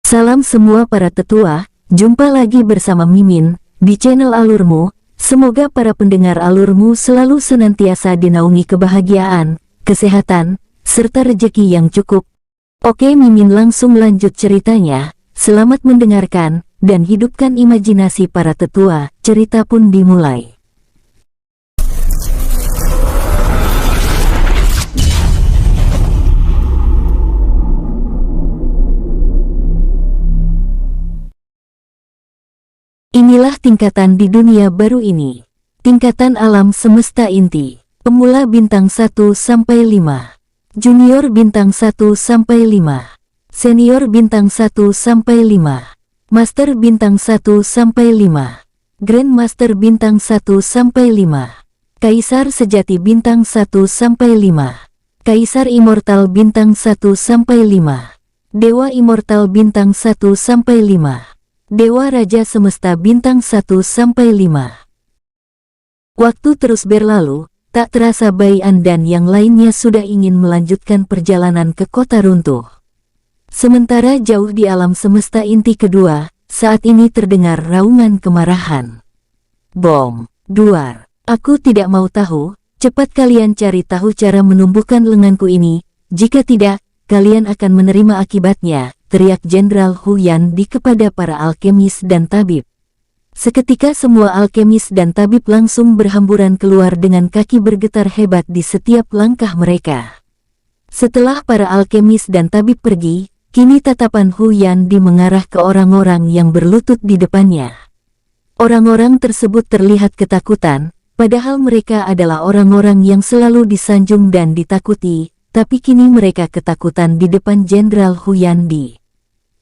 Salam semua para tetua, jumpa lagi bersama Mimin, di channel Alurmu. Semoga para pendengar Alurmu selalu senantiasa dinaungi kebahagiaan, kesehatan, serta rezeki yang cukup. Oke, Mimin langsung lanjut ceritanya. Selamat mendengarkan, dan hidupkan imajinasi para tetua. Cerita pun dimulai. Inilah tingkatan di dunia baru ini. Tingkatan alam semesta inti. Pemula bintang 1 sampai 5. Junior bintang 1 sampai 5. Senior bintang 1 sampai 5. Master bintang 1 sampai 5. Grandmaster bintang 1 sampai 5. Kaisar sejati bintang 1 sampai 5. Kaisar immortal bintang 1 sampai 5. Dewa immortal bintang 1 sampai 5. Dewa Raja Semesta bintang 1 sampai 5. Waktu terus berlalu, tak terasa Bayan dan yang lainnya sudah ingin melanjutkan perjalanan ke kota runtuh. Sementara jauh di alam semesta inti kedua, saat ini terdengar raungan kemarahan. Bom, duar, aku tidak mau tahu, cepat kalian cari tahu cara menumbuhkan lenganku ini, jika tidak, kalian akan menerima akibatnya, teriak Jenderal Hu Yandi kepada para alkemis dan tabib. Seketika semua alkemis dan tabib langsung berhamburan keluar dengan kaki bergetar hebat di setiap langkah mereka. Setelah para alkemis dan tabib pergi, kini tatapan Hu Yandi mengarah ke orang-orang yang berlutut di depannya. Orang-orang tersebut terlihat ketakutan, padahal mereka adalah orang-orang yang selalu disanjung dan ditakuti, tapi kini mereka ketakutan di depan Jenderal Hu Yandi.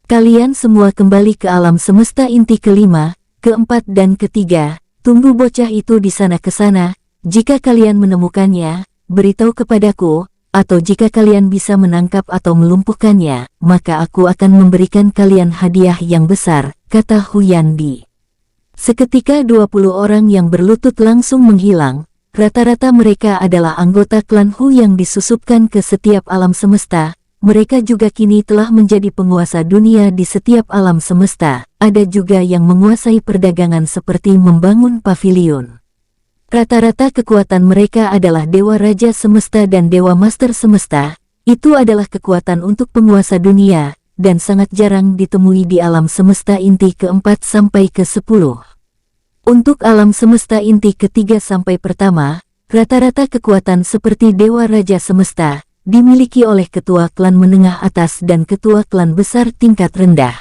Kalian semua kembali ke alam semesta inti kelima, keempat dan ketiga, tunggu bocah itu di sana ke sana. Jika kalian menemukannya, beritahu kepadaku, atau jika kalian bisa menangkap atau melumpuhkannya, maka aku akan memberikan kalian hadiah yang besar, kata Hu Yandi. Seketika 20 orang yang berlutut langsung menghilang, rata-rata mereka adalah anggota klan Hu yang disusupkan ke setiap alam semesta. Mereka juga kini telah menjadi penguasa dunia di setiap alam semesta. Ada juga yang menguasai perdagangan seperti membangun pavilion. Rata-rata kekuatan mereka adalah Dewa Raja Semesta dan Dewa Master Semesta. Itu adalah kekuatan untuk penguasa dunia, dan sangat jarang ditemui di alam semesta inti keempat sampai ke-10. Untuk alam semesta inti ketiga sampai pertama, rata-rata kekuatan seperti Dewa Raja Semesta dimiliki oleh ketua klan menengah atas dan ketua klan besar tingkat rendah.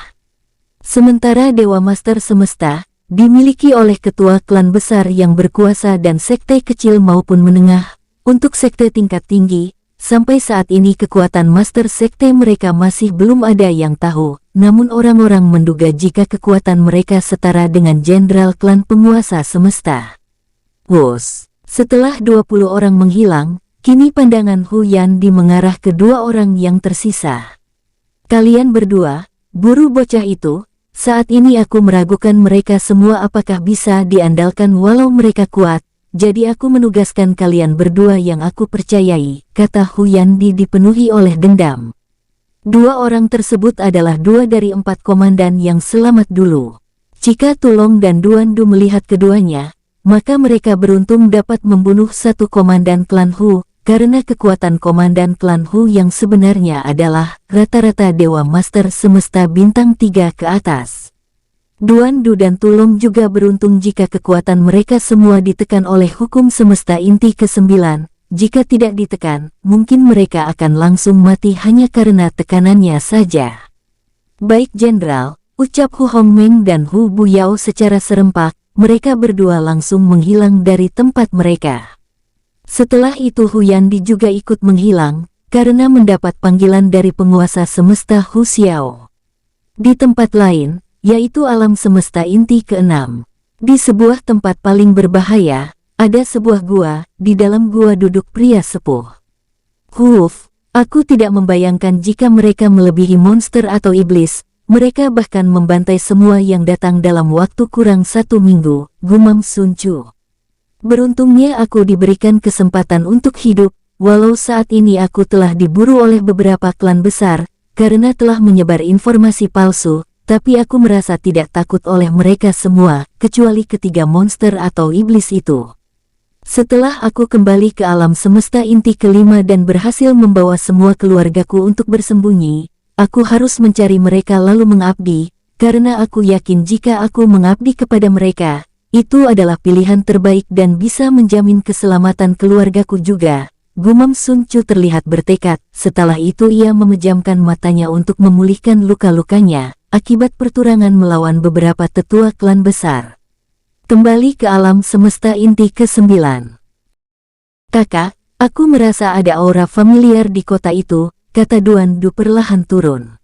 Sementara Dewa Master Semesta dimiliki oleh ketua klan besar yang berkuasa dan sekte kecil maupun menengah. Untuk sekte tingkat tinggi, sampai saat ini kekuatan Master Sekte mereka masih belum ada yang tahu, namun orang-orang menduga jika kekuatan mereka setara dengan Jenderal Klan Penguasa Semesta. Wos, setelah 20 orang menghilang, kini pandangan Hu Yandi mengarah ke dua orang yang tersisa. Kalian berdua, buru bocah itu, saat ini aku meragukan mereka semua apakah bisa diandalkan walau mereka kuat, jadi aku menugaskan kalian berdua yang aku percayai, kata Hu Yandi dipenuhi oleh dendam. Dua orang tersebut adalah dua dari 4 komandan yang selamat dulu. Jika Tulong dan Duan Du melihat keduanya, maka mereka beruntung dapat membunuh satu komandan klan Hu, karena kekuatan komandan klan Hu yang sebenarnya adalah rata-rata Dewa Master Semesta bintang 3 ke atas. Duan Du dan Tulong juga beruntung jika kekuatan mereka semua ditekan oleh hukum semesta inti ke-9. Jika tidak ditekan, mungkin mereka akan langsung mati hanya karena tekanannya saja. Baik Jenderal, ucap Hu Hongmeng dan Hu Buyao secara serempak, mereka berdua langsung menghilang dari tempat mereka. Setelah itu Hu Yandi juga ikut menghilang, karena mendapat panggilan dari penguasa semesta Hu Xiao. Di tempat lain, yaitu alam semesta inti ke-6. Di sebuah tempat paling berbahaya, ada sebuah gua, di dalam gua duduk pria sepuh. Huuf, aku tidak membayangkan jika mereka melebihi monster atau iblis, mereka bahkan membantai semua yang datang dalam waktu kurang 1 minggu, gumam Sun Chu. Beruntungnya aku diberikan kesempatan untuk hidup, walau saat ini aku telah diburu oleh beberapa klan besar, karena telah menyebar informasi palsu, tapi aku merasa tidak takut oleh mereka semua, kecuali ketiga monster atau iblis itu. Setelah aku kembali ke alam semesta inti kelima dan berhasil membawa semua keluargaku untuk bersembunyi, aku harus mencari mereka lalu mengabdi, karena aku yakin jika aku mengabdi kepada mereka, itu adalah pilihan terbaik dan bisa menjamin keselamatan keluargaku juga. Gumam Sun Chu terlihat bertekad, setelah itu ia memejamkan matanya untuk memulihkan luka-lukanya, akibat perturangan melawan beberapa tetua klan besar. Kembali ke alam semesta inti ke-9. Kakak, aku merasa ada aura familiar di kota itu, kata Duan Du perlahan turun.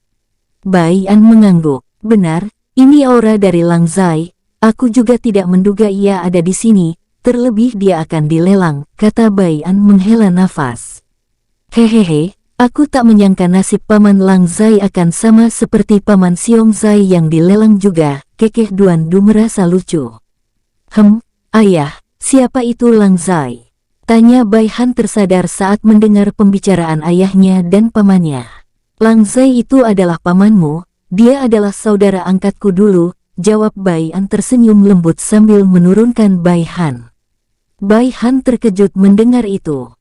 Bai An mengangguk. Benar, ini aura dari Lang Zai. Aku juga tidak menduga ia ada di sini, terlebih dia akan dilelang, kata Bai An menghela nafas. Hehehe, aku tak menyangka nasib Paman Lang Zai akan sama seperti Paman Xiong Zai yang dilelang juga, kekeh Duan Du merasa lucu. Ayah, siapa itu Lang Zai? Tanya Bai Han tersadar saat mendengar pembicaraan ayahnya dan pamannya. Lang Zai itu adalah pamanmu, dia adalah saudara angkatku dulu, jawab Bai An tersenyum lembut sambil menurunkan Bai Han. Bai Han terkejut mendengar itu.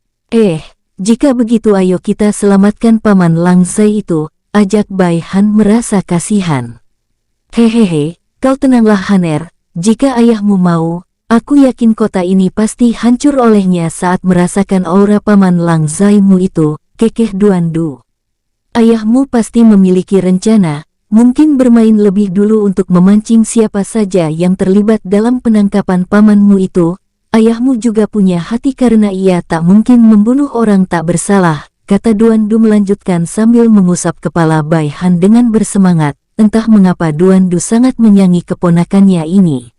Jika begitu ayo kita selamatkan Paman Lang Zai itu, ajak Bai Han merasa kasihan. Hehehe, kau tenanglah Haner. Jika ayahmu mau, aku yakin kota ini pasti hancur olehnya saat merasakan aura Paman Lang Zai-mu itu, kekeh Duan Du. Ayahmu pasti memiliki rencana, mungkin bermain lebih dulu untuk memancing siapa saja yang terlibat dalam penangkapan pamanmu itu. Ayahmu juga punya hati karena ia tak mungkin membunuh orang tak bersalah, kata Duan Du melanjutkan sambil mengusap kepala Bai Han dengan bersemangat. Entah mengapa Duan Du sangat menyayangi keponakannya ini.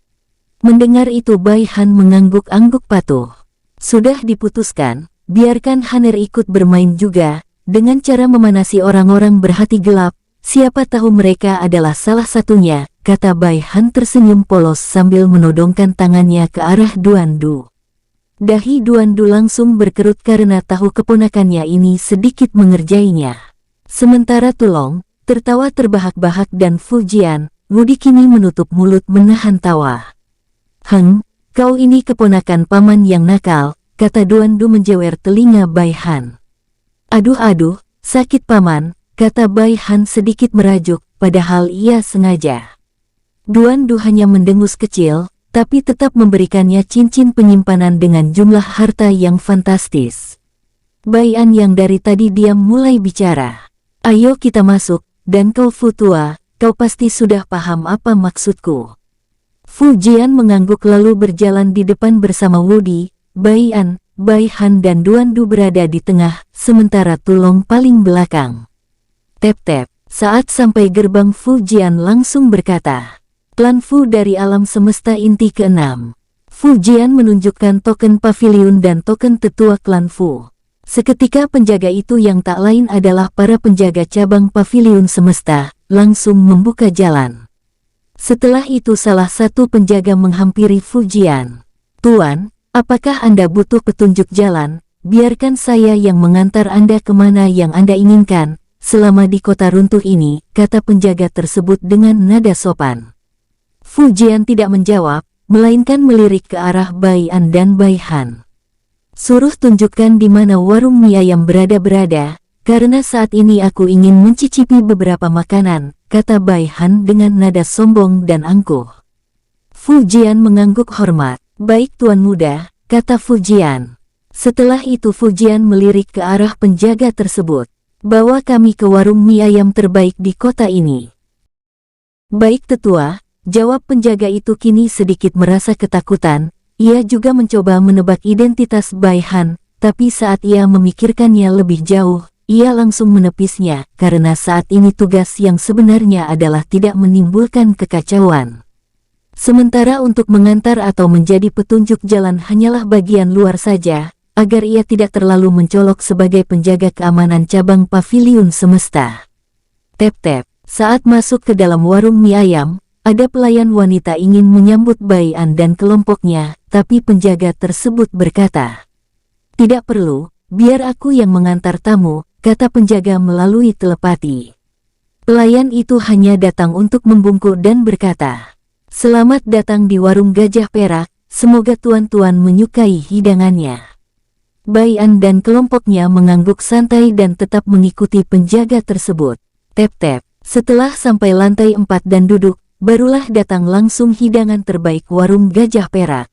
Mendengar itu Bai Han mengangguk-angguk patuh. Sudah diputuskan, biarkan Haner ikut bermain juga, dengan cara memanasi orang-orang berhati gelap, siapa tahu mereka adalah salah satunya, kata Bai Han tersenyum polos sambil menodongkan tangannya ke arah Duan Du. Dahi Duan Du langsung berkerut karena tahu keponakannya ini sedikit mengerjainya. Sementara Tulong tertawa terbahak-bahak dan Fujian, Wudi kini menutup mulut menahan tawa. Kau ini keponakan paman yang nakal, kata Duan Du menjewer telinga Bai Han. Aduh, sakit paman, kata Bai Han sedikit merajuk, padahal ia sengaja. Duan Du hanya mendengus kecil, tapi tetap memberikannya cincin penyimpanan dengan jumlah harta yang fantastis. Bai An yang dari tadi diam mulai bicara. Ayo kita masuk. Dan kau Futua, kau pasti sudah paham apa maksudku. Fujian mengangguk lalu berjalan di depan bersama Wudi, Bai An, Bai Han dan Duan Du berada di tengah, sementara Tulong paling belakang. Tep-tep, saat sampai gerbang Fujian langsung berkata, Klan Fu dari alam semesta inti ke-6. Fujian menunjukkan token pavilion dan token tetua Klan Fu. Seketika penjaga itu yang tak lain adalah para penjaga cabang pavilion semesta, langsung membuka jalan. Setelah itu salah satu penjaga menghampiri Fujian. Tuan, apakah Anda butuh petunjuk jalan? Biarkan saya yang mengantar Anda kemana yang Anda inginkan, selama di kota runtuh ini, kata penjaga tersebut dengan nada sopan. Fujian tidak menjawab, melainkan melirik ke arah Bai An dan Bai Han. Suruh tunjukkan di mana warung mie ayam berada, karena saat ini aku ingin mencicipi beberapa makanan, kata Bai Han dengan nada sombong dan angkuh. Fujian mengangguk hormat. Baik tuan muda, kata Fujian. Setelah itu Fujian melirik ke arah penjaga tersebut. Bawa kami ke warung mie ayam terbaik di kota ini. Baik tetua, jawab penjaga itu kini sedikit merasa ketakutan. Ia juga mencoba menebak identitas Bai Han, tapi saat ia memikirkannya lebih jauh, ia langsung menepisnya, karena saat ini tugas yang sebenarnya adalah tidak menimbulkan kekacauan. Sementara untuk mengantar atau menjadi petunjuk jalan hanyalah bagian luar saja, agar ia tidak terlalu mencolok sebagai penjaga keamanan cabang pavilion semesta. Tep-tep, saat masuk ke dalam warung mie ayam, ada pelayan wanita ingin menyambut Bai An dan kelompoknya, tapi penjaga tersebut berkata, "Tidak perlu, biar aku yang mengantar tamu," kata penjaga melalui telepati. Pelayan itu hanya datang untuk membungkuk dan berkata, "Selamat datang di warung gajah perak, semoga tuan-tuan menyukai hidangannya." Bai An dan kelompoknya mengangguk santai dan tetap mengikuti penjaga tersebut. Tep-tep, setelah sampai lantai 4 dan duduk, barulah datang langsung hidangan terbaik warung gajah perak.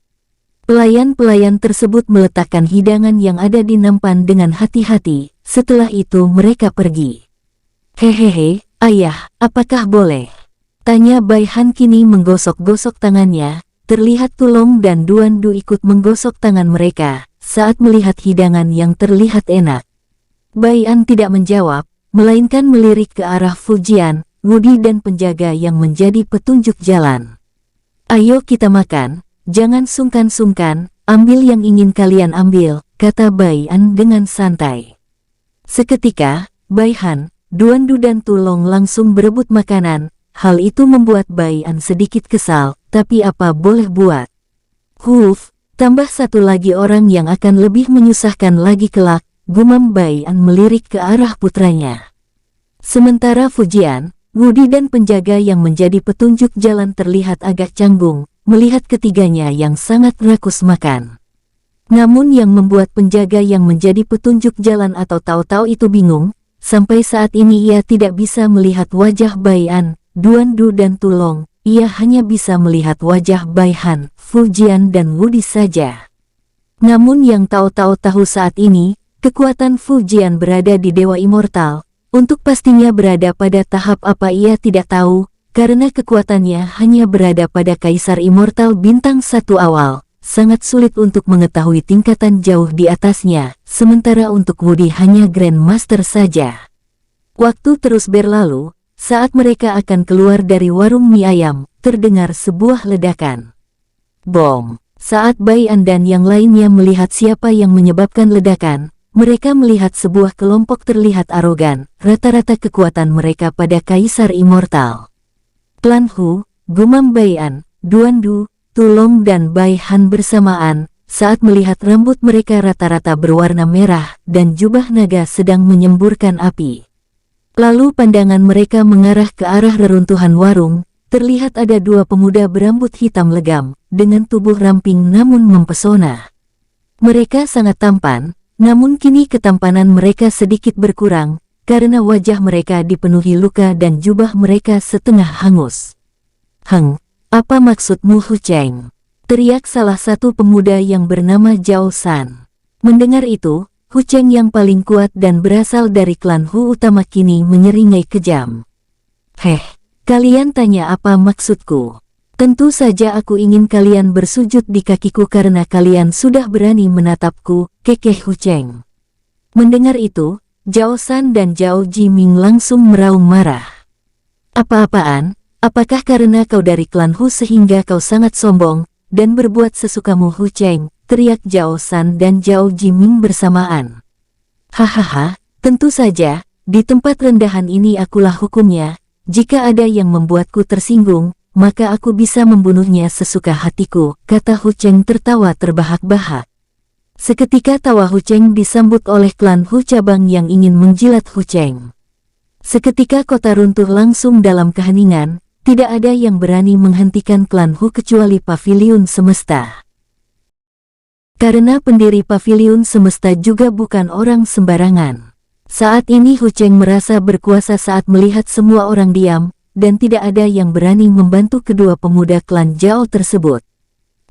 Pelayan-pelayan tersebut meletakkan hidangan yang ada di nampan dengan hati-hati, setelah itu mereka pergi. "Hehehe, ayah, apakah boleh?" tanya Bai Han kini menggosok-gosok tangannya. Terlihat Tulong dan Duan Du ikut menggosok tangan mereka saat melihat hidangan yang terlihat enak. Bai An tidak menjawab, melainkan melirik ke arah Fujian, Wudi dan penjaga yang menjadi petunjuk jalan. "Ayo kita makan, jangan sungkan-sungkan, ambil yang ingin kalian ambil," kata Bai An dengan santai. Seketika, Bai Han, Duan Du dan Tulong langsung berebut makanan. Hal itu membuat Bai An sedikit kesal, tapi apa boleh buat. Tambah satu lagi orang yang akan lebih menyusahkan lagi kelak, gumam Bai An melirik ke arah putranya. Sementara Fujian, Wudi dan penjaga yang menjadi petunjuk jalan terlihat agak canggung, melihat ketiganya yang sangat rakus makan. Namun yang membuat penjaga yang menjadi petunjuk jalan atau Tao-Tao itu bingung, sampai saat ini ia tidak bisa melihat wajah Bai An, Duan Du dan Tulong, ia hanya bisa melihat wajah Bai Han, Fujian dan Wudi saja. Namun yang Tao-Tao tahu saat ini, kekuatan Fujian berada di Dewa Immortal. Untuk pastinya berada pada tahap apa ia tidak tahu, karena kekuatannya hanya berada pada Kaisar Immortal bintang 1 awal. Sangat sulit untuk mengetahui tingkatan jauh di atasnya, sementara untuk Wudi hanya Grandmaster saja. Waktu terus berlalu, saat mereka akan keluar dari warung mie ayam, terdengar sebuah ledakan. Bom! Saat Bai An dan yang lainnya melihat siapa yang menyebabkan ledakan, mereka melihat sebuah kelompok terlihat arogan, rata-rata kekuatan mereka pada Kaisar Immortal. "Klan Hu," gumam Bai An, Duan Du, Tulong dan Bai Han bersamaan, saat melihat rambut mereka rata-rata berwarna merah dan jubah naga sedang menyemburkan api. Lalu pandangan mereka mengarah ke arah reruntuhan warung, terlihat ada 2 pemuda berambut hitam legam, dengan tubuh ramping namun mempesona. Mereka sangat tampan, namun kini ketampanan mereka sedikit berkurang, karena wajah mereka dipenuhi luka dan jubah mereka setengah hangus. Apa maksudmu Hu Cheng?" teriak salah satu pemuda yang bernama Zhao San. Mendengar itu, Hu Cheng yang paling kuat dan berasal dari klan Hu utama kini menyeringai kejam. Kalian tanya apa maksudku? Tentu saja aku ingin kalian bersujud di kakiku karena kalian sudah berani menatapku, kekeh Hu Cheng." Mendengar itu, Zhao San dan Zhao Jiming langsung meraung marah. "Apa-apaan? Apakah karena kau dari klan Hu sehingga kau sangat sombong, dan berbuat sesukamu Hu Cheng?" teriak Zhao San dan Zhao Jiming bersamaan. "Hahaha, tentu saja, di tempat rendahan ini akulah hukumnya, jika ada yang membuatku tersinggung, maka aku bisa membunuhnya sesuka hatiku," kata Hu Cheng tertawa terbahak-bahak. Seketika tawa Hu Cheng disambut oleh klan Hu cabang yang ingin menjilat Hu Cheng. Seketika kota runtuh langsung dalam keheningan, tidak ada yang berani menghentikan klan Hu kecuali Paviliun Semesta. Karena pendiri Paviliun Semesta juga bukan orang sembarangan. Saat ini Hu Cheng merasa berkuasa saat melihat semua orang diam, dan tidak ada yang berani membantu kedua pemuda klan Zhao tersebut.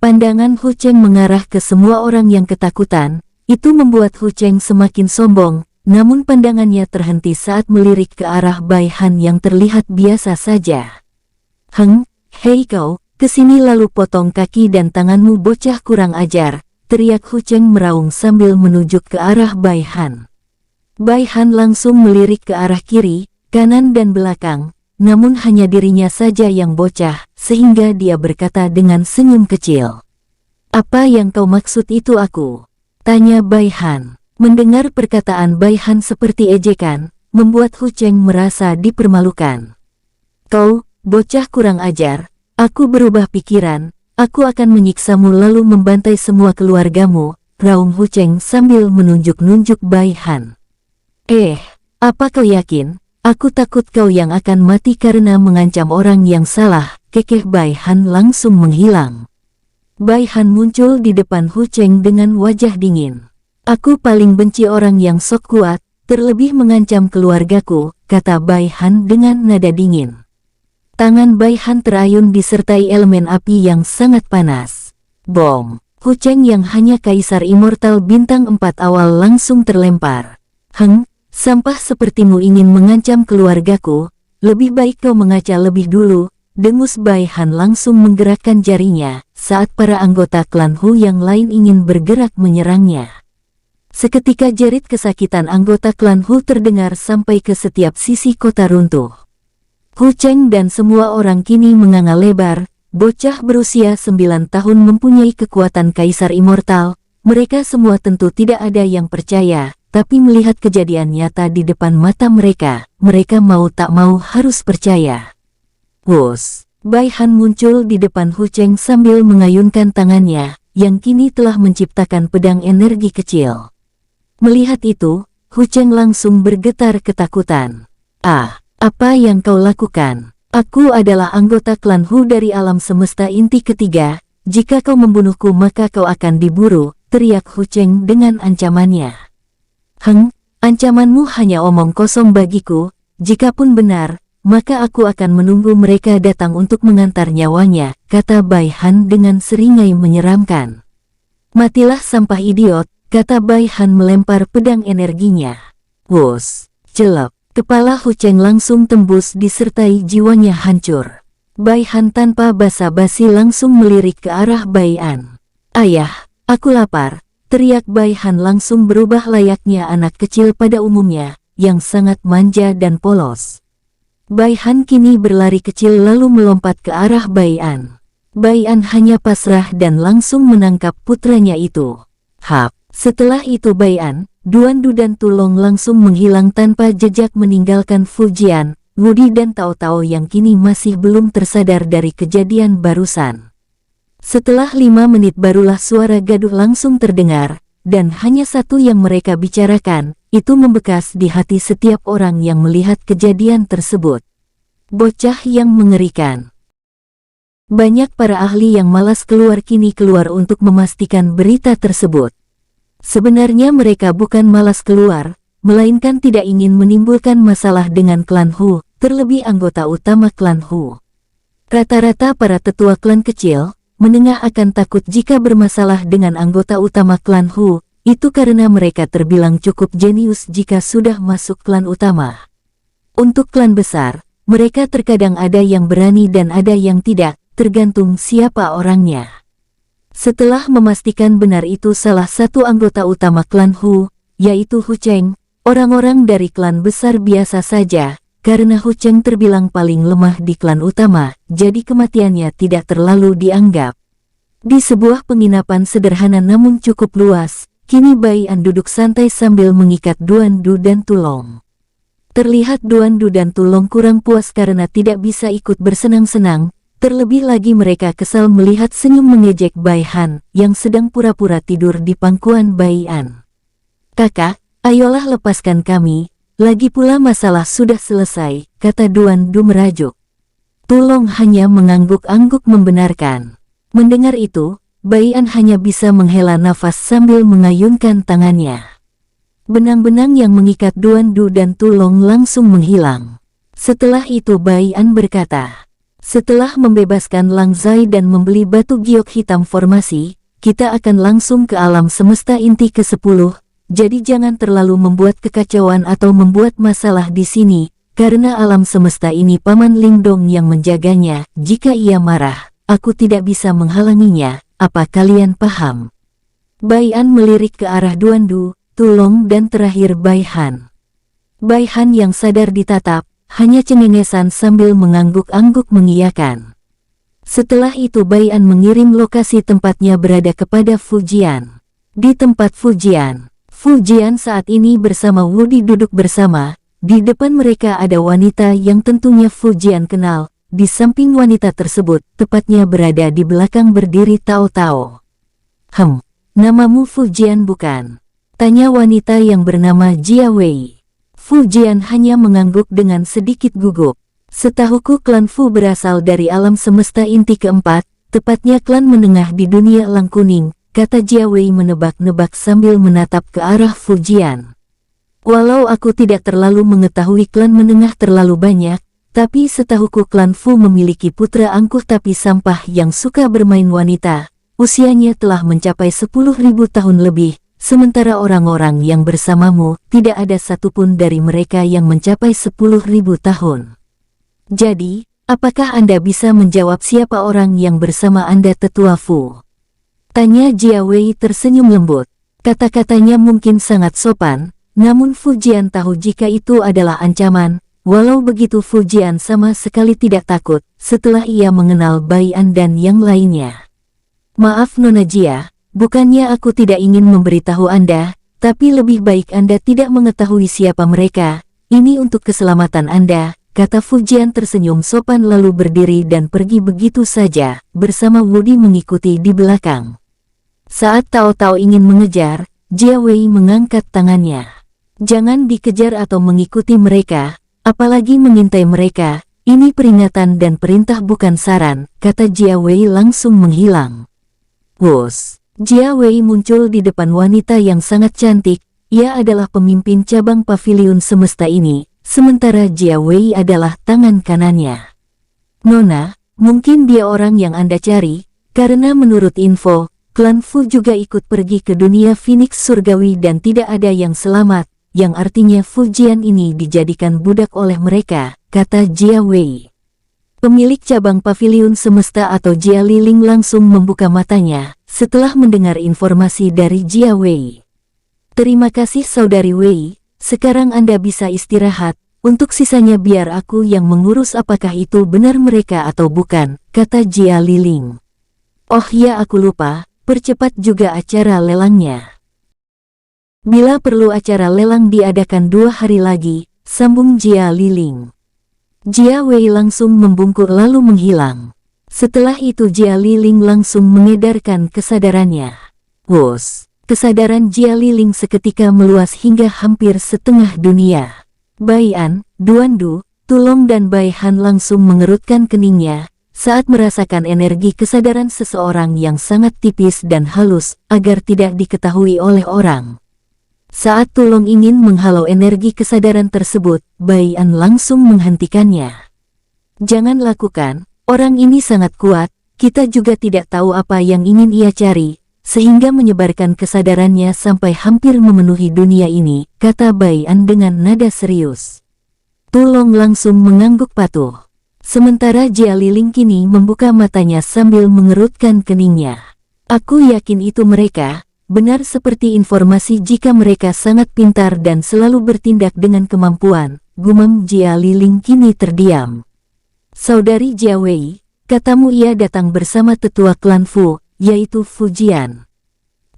Pandangan Hu Cheng mengarah ke semua orang yang ketakutan, itu membuat Hu Cheng semakin sombong, namun pandangannya terhenti saat melirik ke arah Bai Han yang terlihat biasa saja. Hei kau, kesini lalu potong kaki dan tanganmu bocah kurang ajar, teriak Hu Cheng meraung sambil menunjuk ke arah Bai Han. Bai Han langsung melirik ke arah kiri, kanan dan belakang, namun hanya dirinya saja yang bocah, sehingga dia berkata dengan senyum kecil. "Apa yang kau maksud itu aku?" tanya Bai Han. Mendengar perkataan Bai Han seperti ejekan, membuat Hu Cheng merasa dipermalukan. "Kau, bocah kurang ajar, aku berubah pikiran, aku akan menyiksamu lalu membantai semua keluargamu," raung Hu Cheng sambil menunjuk-nunjuk Bai Han. Apa kau yakin? Aku takut kau yang akan mati karena mengancam orang yang salah, kekeh Bai Han langsung menghilang. Bai Han muncul di depan Hu Cheng dengan wajah dingin. Aku paling benci orang yang sok kuat, terlebih mengancam keluargaku, kata Bai Han dengan nada dingin. Tangan Bai Han terayun disertai elemen api yang sangat panas. Bom! Hu Cheng yang hanya kaisar immortal bintang 4 awal langsung terlempar. Sampah sepertimu ingin mengancam keluargaku, lebih baik kau mengaca lebih dulu, dengus Bai Han langsung menggerakkan jarinya, saat para anggota klan Hu yang lain ingin bergerak menyerangnya. Seketika jerit kesakitan anggota klan Hu terdengar sampai ke setiap sisi kota runtuh. Hu Cheng dan semua orang kini menganga lebar. Bocah berusia 9 tahun mempunyai kekuatan kaisar immortal, mereka semua tentu tidak ada yang percaya, tapi melihat kejadian nyata di depan mata mereka, mereka mau tak mau harus percaya. Wus! Bai Han muncul di depan Hu Cheng sambil mengayunkan tangannya, yang kini telah menciptakan pedang energi kecil. Melihat itu, Hu Cheng langsung bergetar ketakutan. Apa yang kau lakukan? Aku adalah anggota klan Hu dari alam semesta inti ketiga, jika kau membunuhku maka kau akan diburu, teriak Hu Cheng dengan ancamannya. Ancamanmu hanya omong kosong bagiku, jikapun benar, maka aku akan menunggu mereka datang untuk mengantar nyawanya, kata Bai Han dengan seringai menyeramkan. Matilah sampah idiot, kata Bai Han melempar pedang energinya. Wus! Jelek! Kepala Hu Cheng langsung tembus disertai jiwanya hancur. Bai Han tanpa basa-basi langsung melirik ke arah Bai An. Ayah, aku lapar, teriak Bai Han langsung berubah layaknya anak kecil pada umumnya, yang sangat manja dan polos. Bai Han kini berlari kecil lalu melompat ke arah Bai An. Bai An hanya pasrah dan langsung menangkap putranya itu. Setelah itu Bai An, Duan Du dan Tulong langsung menghilang tanpa jejak meninggalkan Fujian, Wudi dan Tao Tao yang kini masih belum tersadar dari kejadian barusan. Setelah 5 menit barulah suara gaduh langsung terdengar, dan hanya satu yang mereka bicarakan, itu membekas di hati setiap orang yang melihat kejadian tersebut. Bocah yang mengerikan. Banyak para ahli yang malas keluar kini keluar untuk memastikan berita tersebut. Sebenarnya mereka bukan malas keluar, melainkan tidak ingin menimbulkan masalah dengan klan Hu, terlebih anggota utama klan Hu. Rata-rata para tetua klan kecil, menengah akan takut jika bermasalah dengan anggota utama klan Hu, itu karena mereka terbilang cukup jenius jika sudah masuk klan utama. Untuk klan besar, mereka terkadang ada yang berani dan ada yang tidak, tergantung siapa orangnya. Setelah memastikan benar itu salah satu anggota utama klan Hu, yaitu Hu Cheng, orang-orang dari klan besar biasa saja, karena Hu Cheng terbilang paling lemah di klan utama, jadi kematiannya tidak terlalu dianggap. Di sebuah penginapan sederhana namun cukup luas, kini Bai An duduk santai sambil mengikat Duan Du dan Tulong. Terlihat Duan Du dan Tulong kurang puas karena tidak bisa ikut bersenang-senang. Terlebih lagi mereka kesal melihat senyum mengejek Bai Han yang sedang pura-pura tidur di pangkuan Bai An. Kakak, ayolah lepaskan kami, lagi pula masalah sudah selesai, kata Duan Du merajuk. Tulong hanya mengangguk-angguk membenarkan. Mendengar itu, Bai An hanya bisa menghela nafas sambil mengayunkan tangannya. Benang-benang yang mengikat Duan Du dan Tulong langsung menghilang. Setelah itu Bai An berkata, setelah membebaskan Lang Zai dan membeli batu giok hitam formasi, kita akan langsung ke alam semesta inti ke-10, jadi jangan terlalu membuat kekacauan atau membuat masalah di sini, karena alam semesta ini Paman Lingdong yang menjaganya, jika ia marah, aku tidak bisa menghalanginya, apa kalian paham? Bai An melirik ke arah Duan Du, Tulong dan terakhir Bai Han. Bai Han yang sadar ditatap, hanya cengengesan sambil mengangguk-angguk mengiyakan. Setelah itu Bai An mengirim lokasi tempatnya berada kepada Fujian. Di tempat Fujian saat ini bersama Wudi duduk bersama, di depan mereka ada wanita yang tentunya Fujian kenal, di samping wanita tersebut, tepatnya berada di belakang berdiri Tao Tao. Namamu Fujian bukan? Tanya wanita yang bernama Jia Wei. Fu Jian hanya mengangguk dengan sedikit gugup. Setahuku klan Fu berasal dari alam semesta inti keempat, tepatnya klan menengah di dunia elang kuning, kata Jia Wei menebak-nebak sambil menatap ke arah Fu Jian. Walau aku tidak terlalu mengetahui klan menengah terlalu banyak, tapi setahuku klan Fu memiliki putra angkuh tapi sampah yang suka bermain wanita. Usianya telah mencapai 10.000 tahun lebih. Sementara orang-orang yang bersamamu, tidak ada satupun dari mereka yang mencapai 10.000 tahun. Jadi, apakah Anda bisa menjawab siapa orang yang bersama Anda tetua Fu? Tanya Jia Wei tersenyum lembut. Kata-katanya mungkin sangat sopan, namun Fu Jian tahu jika itu adalah ancaman. Walau begitu Fu Jian sama sekali tidak takut, setelah ia mengenal Bai An dan yang lainnya. Maaf Nona Jia. Bukannya aku tidak ingin memberitahu Anda, tapi lebih baik Anda tidak mengetahui siapa mereka. Ini untuk keselamatan Anda, kata Fu Jian tersenyum sopan lalu berdiri dan pergi begitu saja, bersama Wudi mengikuti di belakang. Saat Tao Tao ingin mengejar, Jia Wei mengangkat tangannya. Jangan dikejar atau mengikuti mereka, apalagi mengintai mereka, ini peringatan dan perintah bukan saran, kata Jia Wei langsung menghilang. Wos! Jia Wei muncul di depan wanita yang sangat cantik, ia adalah pemimpin cabang paviliun semesta ini, sementara Jia Wei adalah tangan kanannya. Nona, mungkin dia orang yang Anda cari, karena menurut info, klan Fu juga ikut pergi ke dunia Phoenix Surgawi dan tidak ada yang selamat, yang artinya Fu Jian ini dijadikan budak oleh mereka, kata Jia Wei. Pemilik cabang paviliun semesta atau Jia Liling langsung membuka matanya setelah mendengar informasi dari Jia Wei. Terima kasih Saudari Wei, sekarang Anda bisa istirahat, untuk sisanya biar aku yang mengurus apakah itu benar mereka atau bukan, kata Jia Liling. Oh ya aku lupa, percepat juga acara lelangnya. Bila perlu acara lelang diadakan 2 hari lagi, sambung Jia Liling. Jia Wei langsung membungkuk lalu menghilang. Setelah itu Jia Liling langsung mengedarkan kesadarannya. Wos! Kesadaran Jia Liling seketika meluas hingga hampir setengah dunia. Bai An, Duan Du, Tulong dan Bai Han langsung mengerutkan keningnya saat merasakan energi kesadaran seseorang yang sangat tipis dan halus agar tidak diketahui oleh orang. Saat Tulong ingin menghalau energi kesadaran tersebut, Bai An langsung menghentikannya. Jangan lakukan, orang ini sangat kuat, kita juga tidak tahu apa yang ingin ia cari, sehingga menyebarkan kesadarannya sampai hampir memenuhi dunia ini, kata Bai An dengan nada serius. Tulong langsung mengangguk patuh. Sementara Jia Liling kini membuka matanya sambil mengerutkan keningnya. Aku yakin itu mereka. Benar seperti informasi jika mereka sangat pintar dan selalu bertindak dengan kemampuan, gumam Jia Liling kini terdiam. Saudari Jia Wei, katamu ia datang bersama tetua klan Fu, yaitu Fu Jian.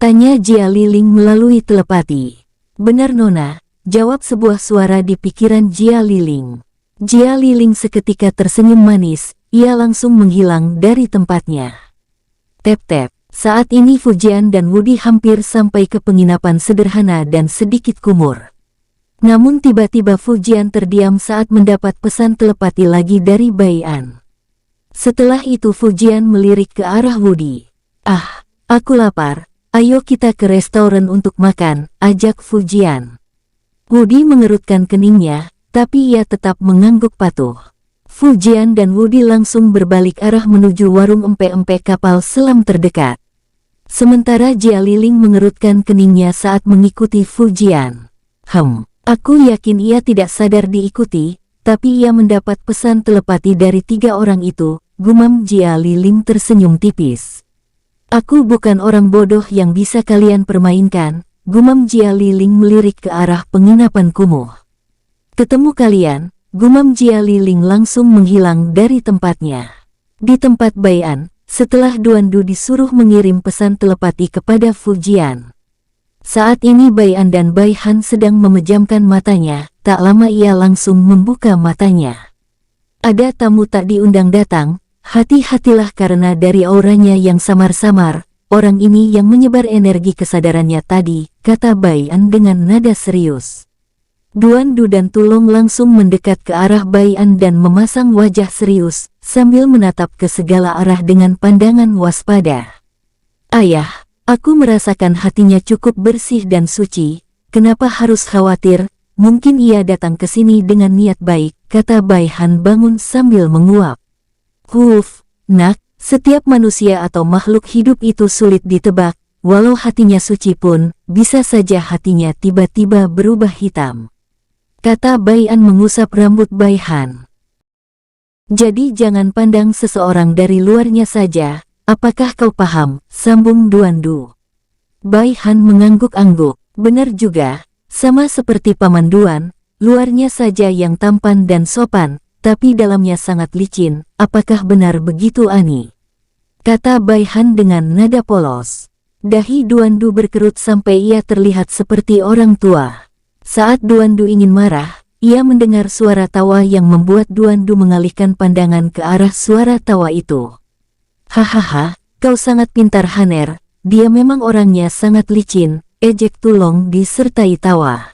Tanya Jia Liling melalui telepati. Benar Nona, jawab sebuah suara di pikiran Jia Liling. Jia Liling seketika tersenyum manis, ia langsung menghilang dari tempatnya. Tep-tep. Saat ini Fu Jian dan Wudi hampir sampai ke penginapan sederhana dan sedikit kumur. Namun tiba-tiba Fu Jian terdiam saat mendapat pesan telepati lagi dari Bai An. Setelah itu Fu Jian melirik ke arah Wudi. Ah, aku lapar, ayo kita ke restoran untuk makan, ajak Fu Jian. Wudi mengerutkan keningnya, tapi ia tetap mengangguk patuh. Fu Jian dan Wudi langsung berbalik arah menuju warung empek-empek kapal selam terdekat. Sementara Jia Liling mengerutkan keningnya saat mengikuti Fu Jian. Aku yakin ia tidak sadar diikuti, tapi ia mendapat pesan telepati dari 3 orang itu, gumam Jia Liling tersenyum tipis. Aku bukan orang bodoh yang bisa kalian permainkan, gumam Jia Liling melirik ke arah penginapan kumuh. Ketemu kalian, gumam Jia Liling langsung menghilang dari tempatnya. Di tempat Bai An, setelah Duan Du disuruh mengirim pesan telepati kepada Fu Jian. Saat ini Bai An dan Bai Han sedang memejamkan matanya, tak lama ia langsung membuka matanya. Ada tamu tak diundang datang, hati-hatilah karena dari auranya yang samar-samar, orang ini yang menyebar energi kesadarannya tadi, kata Bai An dengan nada serius. Duan Du dan Tulong langsung mendekat ke arah Bai An dan memasang wajah serius, sambil menatap ke segala arah dengan pandangan waspada. Ayah, aku merasakan hatinya cukup bersih dan suci, kenapa harus khawatir? Mungkin ia datang ke sini dengan niat baik, kata Bai Han bangun sambil menguap. Huf, nak, setiap manusia atau makhluk hidup itu sulit ditebak, walau hatinya suci pun, bisa saja hatinya tiba-tiba berubah hitam. Kata Bai An mengusap rambut Bai Han. Jadi jangan pandang seseorang dari luarnya saja, apakah kau paham? Sambung Duan Du. Bai Han mengangguk-angguk, benar juga, sama seperti Paman Duan, luarnya saja yang tampan dan sopan, tapi dalamnya sangat licin, apakah benar begitu Ani? Kata Bai Han dengan nada polos. Dahi Duan Du berkerut sampai ia terlihat seperti orang tua. Saat Duan Du ingin marah, ia mendengar suara tawa yang membuat Duan Du mengalihkan pandangan ke arah suara tawa itu. Hahaha, kau sangat pintar Haner, dia memang orangnya sangat licin, ejek Tulong disertai tawa.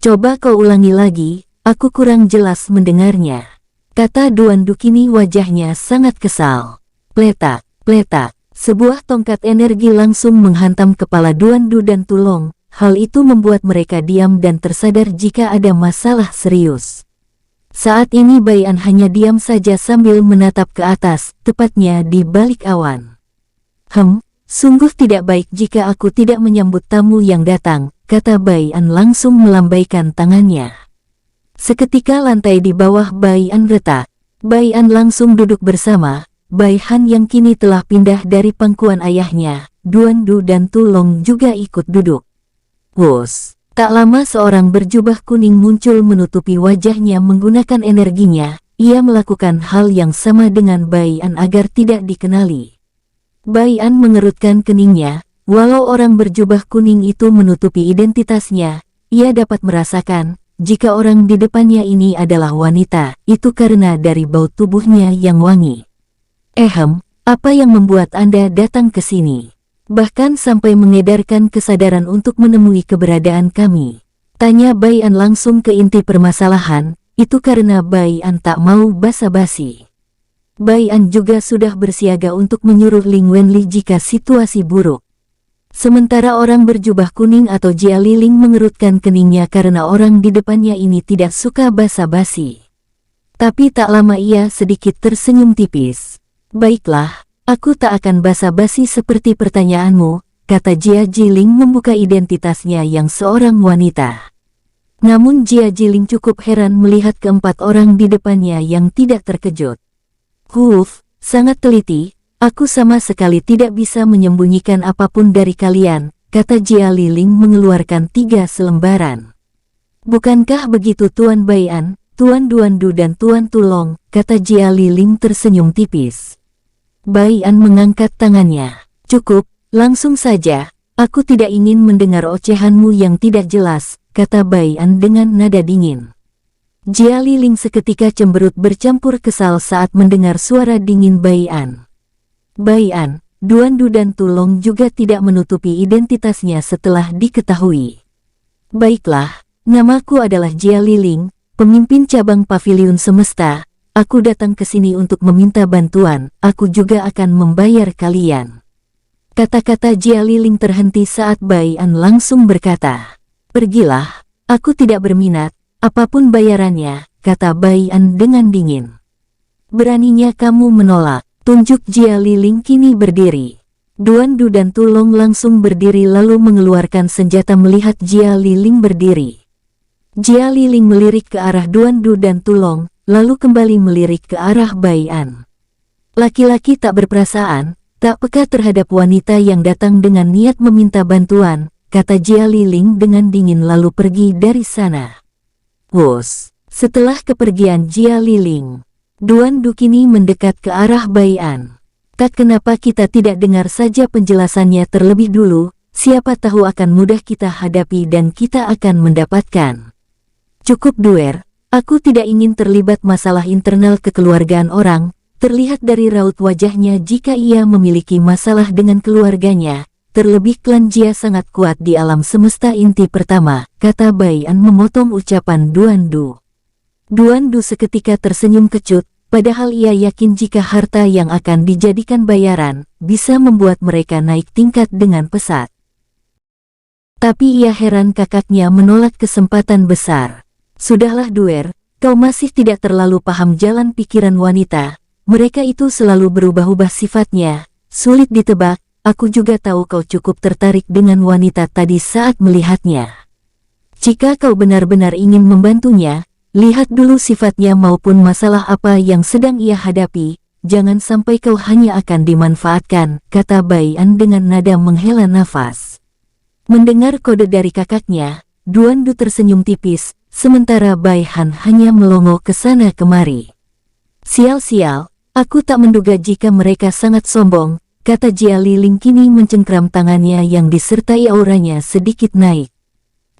Coba kau ulangi lagi, aku kurang jelas mendengarnya. Kata Duan Du kini wajahnya sangat kesal. Pletak, pletak, sebuah tongkat energi langsung menghantam kepala Duan Du dan Tulong. Hal itu membuat mereka diam dan tersadar jika ada masalah serius. Saat ini Bai An hanya diam saja sambil menatap ke atas, tepatnya di balik awan. Sungguh tidak baik jika aku tidak menyambut tamu yang datang, kata Bai An langsung melambaikan tangannya. Seketika lantai di bawah Bai An retak. Bai An langsung duduk bersama Bai Han yang kini telah pindah dari pangkuan ayahnya. Duan Du dan Tulong juga ikut duduk. Wus, tak lama seorang berjubah kuning muncul menutupi wajahnya menggunakan energinya. Ia melakukan hal yang sama dengan Bai An agar tidak dikenali. Bai An mengerutkan keningnya, walau orang berjubah kuning itu menutupi identitasnya, ia dapat merasakan, jika orang di depannya ini adalah wanita, itu karena dari bau tubuhnya yang wangi. Apa yang membuat Anda datang ke sini? Bahkan sampai mengedarkan kesadaran untuk menemui keberadaan kami. Tanya Bai An langsung ke inti permasalahan, itu karena Bai An tak mau basa-basi. Bai An juga sudah bersiaga untuk menyuruh Ling Wenli jika situasi buruk. Sementara orang berjubah kuning atau Jia Liling mengerutkan keningnya karena orang di depannya ini tidak suka basa-basi. Tapi tak lama ia sedikit tersenyum tipis. Baiklah. Aku tak akan basa-basi seperti pertanyaanmu, kata Jia Jiling membuka identitasnya yang seorang wanita. Namun Jia Jiling cukup heran melihat keempat orang di depannya yang tidak terkejut. Sangat teliti, aku sama sekali tidak bisa menyembunyikan apapun dari kalian, kata Jia Liling mengeluarkan 3 selembaran. Bukankah begitu Tuan Bai An, Tuan Duan Du dan Tuan Tulong, kata Jia Liling tersenyum tipis. Bai An mengangkat tangannya. Cukup, langsung saja, aku tidak ingin mendengar ocehanmu yang tidak jelas, kata Bai An dengan nada dingin. Jia Liling seketika cemberut bercampur kesal saat mendengar suara dingin Bai An. Bai An, Duan Du dan Tulong juga tidak menutupi identitasnya setelah diketahui. Baiklah, namaku adalah Jia Liling, pemimpin cabang Paviliun Semesta. Aku datang ke sini untuk meminta bantuan, aku juga akan membayar kalian. Kata-kata Jia Liling terhenti saat Bai An langsung berkata, pergilah, aku tidak berminat, apapun bayarannya, kata Bai An dengan dingin. Beraninya kamu menolak, tunjuk Jia Liling kini berdiri. Duan Du dan Tulong langsung berdiri lalu mengeluarkan senjata melihat Jia Liling berdiri. Jia Liling melirik ke arah Duan Du dan Tulong, lalu kembali melirik ke arah Bai An. Laki-laki tak berperasaan, tak peka terhadap wanita yang datang dengan niat meminta bantuan, kata Jia Liling dengan dingin lalu pergi dari sana. Setelah kepergian Jia Liling, Duan Du kini mendekat ke arah Bai An. Tak kenapa kita tidak dengar saja penjelasannya terlebih dulu, siapa tahu akan mudah kita hadapi dan kita akan mendapatkan. Cukup Duer. Aku tidak ingin terlibat masalah internal kekeluargaan orang, terlihat dari raut wajahnya jika ia memiliki masalah dengan keluarganya, terlebih klan Jia sangat kuat di alam semesta inti pertama, kata Bai An memotong ucapan Duan Du. Duan Du seketika tersenyum kecut, padahal ia yakin jika harta yang akan dijadikan bayaran, bisa membuat mereka naik tingkat dengan pesat. Tapi ia heran kakaknya menolak kesempatan besar. Sudahlah Duer, kau masih tidak terlalu paham jalan pikiran wanita, mereka itu selalu berubah-ubah sifatnya, sulit ditebak. Aku juga tahu kau cukup tertarik dengan wanita tadi saat melihatnya. Jika kau benar-benar ingin membantunya, lihat dulu sifatnya maupun masalah apa yang sedang ia hadapi, jangan sampai kau hanya akan dimanfaatkan, kata Bai An dengan nada menghela nafas. Mendengar kode dari kakaknya, Duan Du tersenyum tipis, sementara Bai Han hanya melongo ke sana kemari. Sial-sial, aku tak menduga jika mereka sangat sombong, kata Jia Liling kini mencengkram tangannya yang disertai auranya sedikit naik.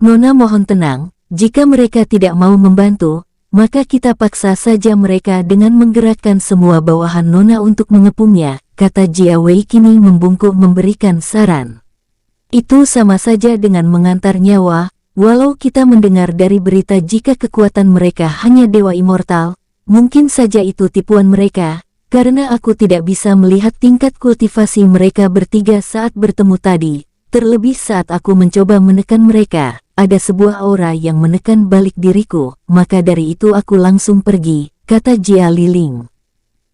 Nona mohon tenang, jika mereka tidak mau membantu, maka kita paksa saja mereka dengan menggerakkan semua bawahan Nona untuk mengepungnya, kata Jia Wei kini membungkuk memberikan saran. Itu sama saja dengan mengantar nyawa, walau kita mendengar dari berita jika kekuatan mereka hanya dewa immortal, mungkin saja itu tipuan mereka. Karena aku tidak bisa melihat tingkat kultivasi mereka bertiga saat bertemu tadi, terlebih saat aku mencoba menekan mereka, ada sebuah aura yang menekan balik diriku, maka dari itu aku langsung pergi, kata Jia Liling.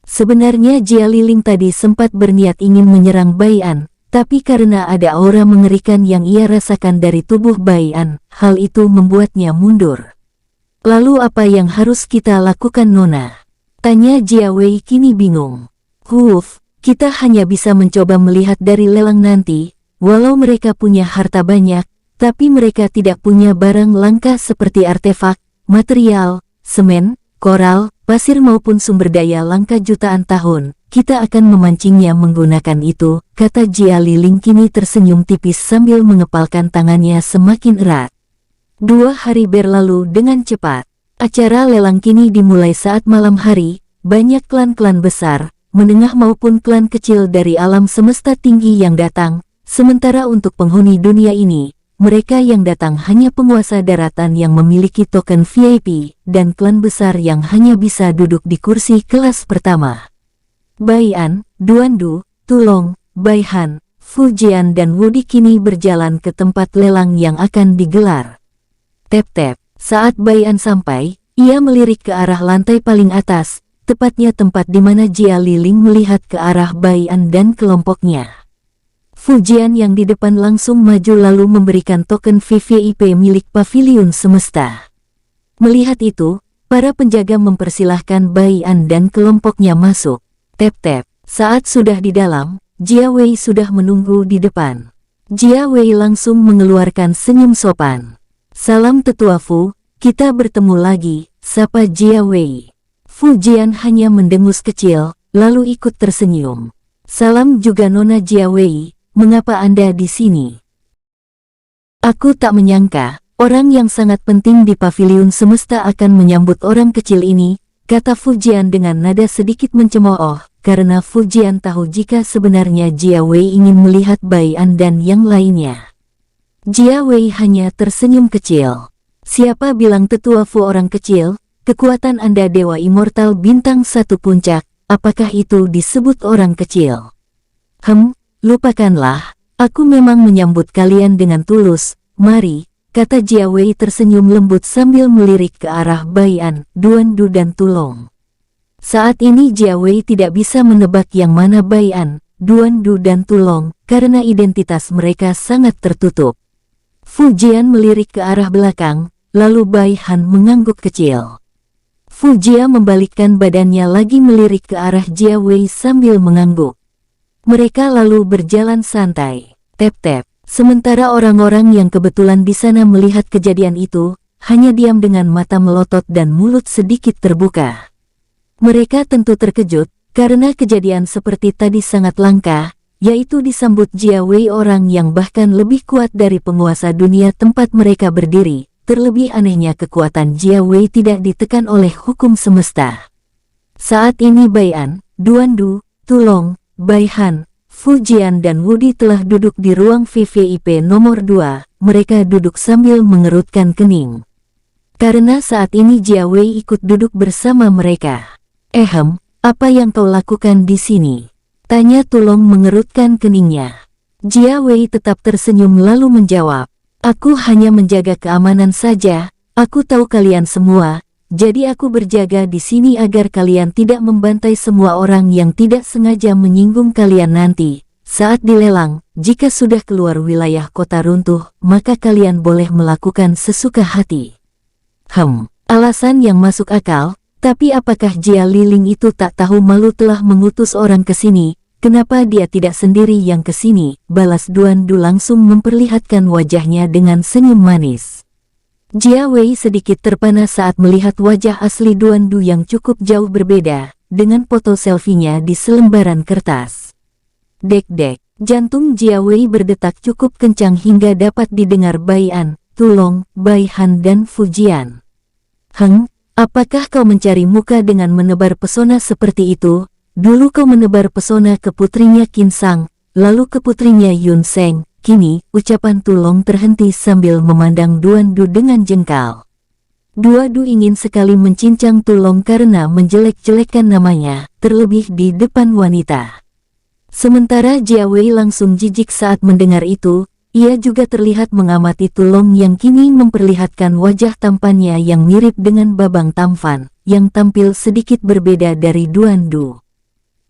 Sebenarnya Jia Liling tadi sempat berniat ingin menyerang Bai An, tapi karena ada aura mengerikan yang ia rasakan dari tubuh Bai An, hal itu membuatnya mundur. Lalu apa yang harus kita lakukan Nona? Tanya Jia Wei kini bingung. Kita hanya bisa mencoba melihat dari lelang nanti, walau mereka punya harta banyak, tapi mereka tidak punya barang langka seperti artefak, material, semen, koral, pasir maupun sumber daya langka jutaan tahun. Kita akan memancingnya menggunakan itu, kata Jia Liling kini tersenyum tipis sambil mengepalkan tangannya semakin erat. 2 hari berlalu dengan cepat. Acara lelang kini dimulai saat malam hari, banyak klan-klan besar, menengah maupun klan kecil dari alam semesta tinggi yang datang, sementara untuk penghuni dunia ini, mereka yang datang hanya penguasa daratan yang memiliki token VIP, dan klan besar yang hanya bisa duduk di kursi kelas pertama. Bai An, Duan Du, Tulong, Bai Han, Fu Jian dan Wudi kini berjalan ke tempat lelang yang akan digelar. Tep-tep. Saat Bai An sampai, ia melirik ke arah lantai paling atas, tepatnya tempat di mana Jia Liling melihat ke arah Bai An dan kelompoknya. Fu Jian yang di depan langsung maju lalu memberikan token VVIP milik Paviliun Semesta. Melihat itu, para penjaga mempersilahkan Bai An dan kelompoknya masuk. Tep-tep. Saat sudah di dalam, Jia Wei sudah menunggu di depan. Jia Wei langsung mengeluarkan senyum sopan. Salam tetua Fu, kita bertemu lagi, sapa Jia Wei. Fu Jian hanya mendengus kecil, lalu ikut tersenyum. Salam juga Nona Jia Wei, mengapa Anda di sini? Aku tak menyangka, orang yang sangat penting di Paviliun Semesta akan menyambut orang kecil ini, kata Fu Jian dengan nada sedikit mencemooh, karena Fu Jian tahu jika sebenarnya Jia Wei ingin melihat Bai An dan yang lainnya. Jia Wei hanya tersenyum kecil. Siapa bilang tetua Fu orang kecil? Kekuatan Anda Dewa Immortal bintang 1 puncak, apakah itu disebut orang kecil? Lupakanlah, aku memang menyambut kalian dengan tulus, mari, kata Jia Wei tersenyum lembut sambil melirik ke arah Bai An, Duan Du dan Tulong. Saat ini Jia Wei tidak bisa menebak yang mana Bai An, Duan Du dan Tulong, karena identitas mereka sangat tertutup. Fu Jian melirik ke arah belakang, lalu Bai Han mengangguk kecil. Fu Jia membalikkan badannya lagi melirik ke arah Jia Wei sambil mengangguk. Mereka lalu berjalan santai. Tep-tep. Sementara orang-orang yang kebetulan di sana melihat kejadian itu, hanya diam dengan mata melotot dan mulut sedikit terbuka. Mereka tentu terkejut, karena kejadian seperti tadi sangat langka, yaitu disambut Jia Wei orang yang bahkan lebih kuat dari penguasa dunia tempat mereka berdiri. Terlebih anehnya kekuatan Jia Wei tidak ditekan oleh hukum semesta. Saat ini Bai An, Duan Du, Tulong, Bai Han, Fujian dan Wudi telah duduk di ruang VVIP nomor 2, mereka duduk sambil mengerutkan kening. Karena saat ini Jia Wei ikut duduk bersama mereka. Apa yang kau lakukan di sini? Tanya Tulong mengerutkan keningnya. Jia Wei tetap tersenyum lalu menjawab, aku hanya menjaga keamanan saja, aku tahu kalian semua, jadi aku berjaga di sini agar kalian tidak membantai semua orang yang tidak sengaja menyinggung kalian nanti. Saat dilelang, jika sudah keluar wilayah kota runtuh, maka kalian boleh melakukan sesuka hati. Alasan yang masuk akal, tapi apakah Jia Liling itu tak tahu malu telah mengutus orang ke sini? Kenapa dia tidak sendiri yang ke sini? Balas Duan Du langsung memperlihatkan wajahnya dengan senyum manis. Jia Wei sedikit terpana saat melihat wajah asli Duan Du yang cukup jauh berbeda, dengan foto selfie-nya di selembaran kertas. Dek-dek, jantung Jia Wei berdetak cukup kencang hingga dapat didengar Bai An, Tulong, Bai Han dan Fujian. Apakah kau mencari muka dengan menebar pesona seperti itu? Dulu kau menebar pesona ke putrinya Qin Sang, lalu ke putrinya Yun Seng. Kini, ucapan Tulong terhenti sambil memandang Duan Du dengan jengkal. Duan Du ingin sekali mencincang Tulong karena menjelek-jelekkan namanya, terlebih di depan wanita. Sementara Jia Wei langsung jijik saat mendengar itu, ia juga terlihat mengamati Tulong yang kini memperlihatkan wajah tampannya yang mirip dengan Babang Tampan, yang tampil sedikit berbeda dari Duan Du.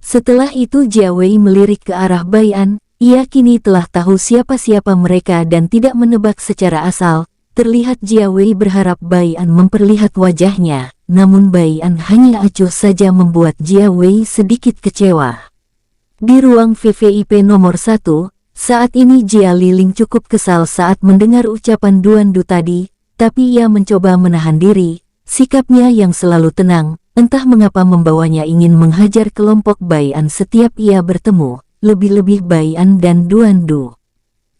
Setelah itu Jia Wei melirik ke arah Bai An, ia kini telah tahu siapa-siapa mereka dan tidak menebak secara asal. Terlihat Jia Wei berharap Bai An memperlihat wajahnya, namun Bai An hanya acuh saja membuat Jia Wei sedikit kecewa. Di ruang VVIP nomor 1, saat ini Jia Liling cukup kesal saat mendengar ucapan Duan Du tadi, tapi ia mencoba menahan diri, sikapnya yang selalu tenang. Entah mengapa membawanya ingin menghajar kelompok Bai An setiap ia bertemu, lebih-lebih Bai An dan Duan Du.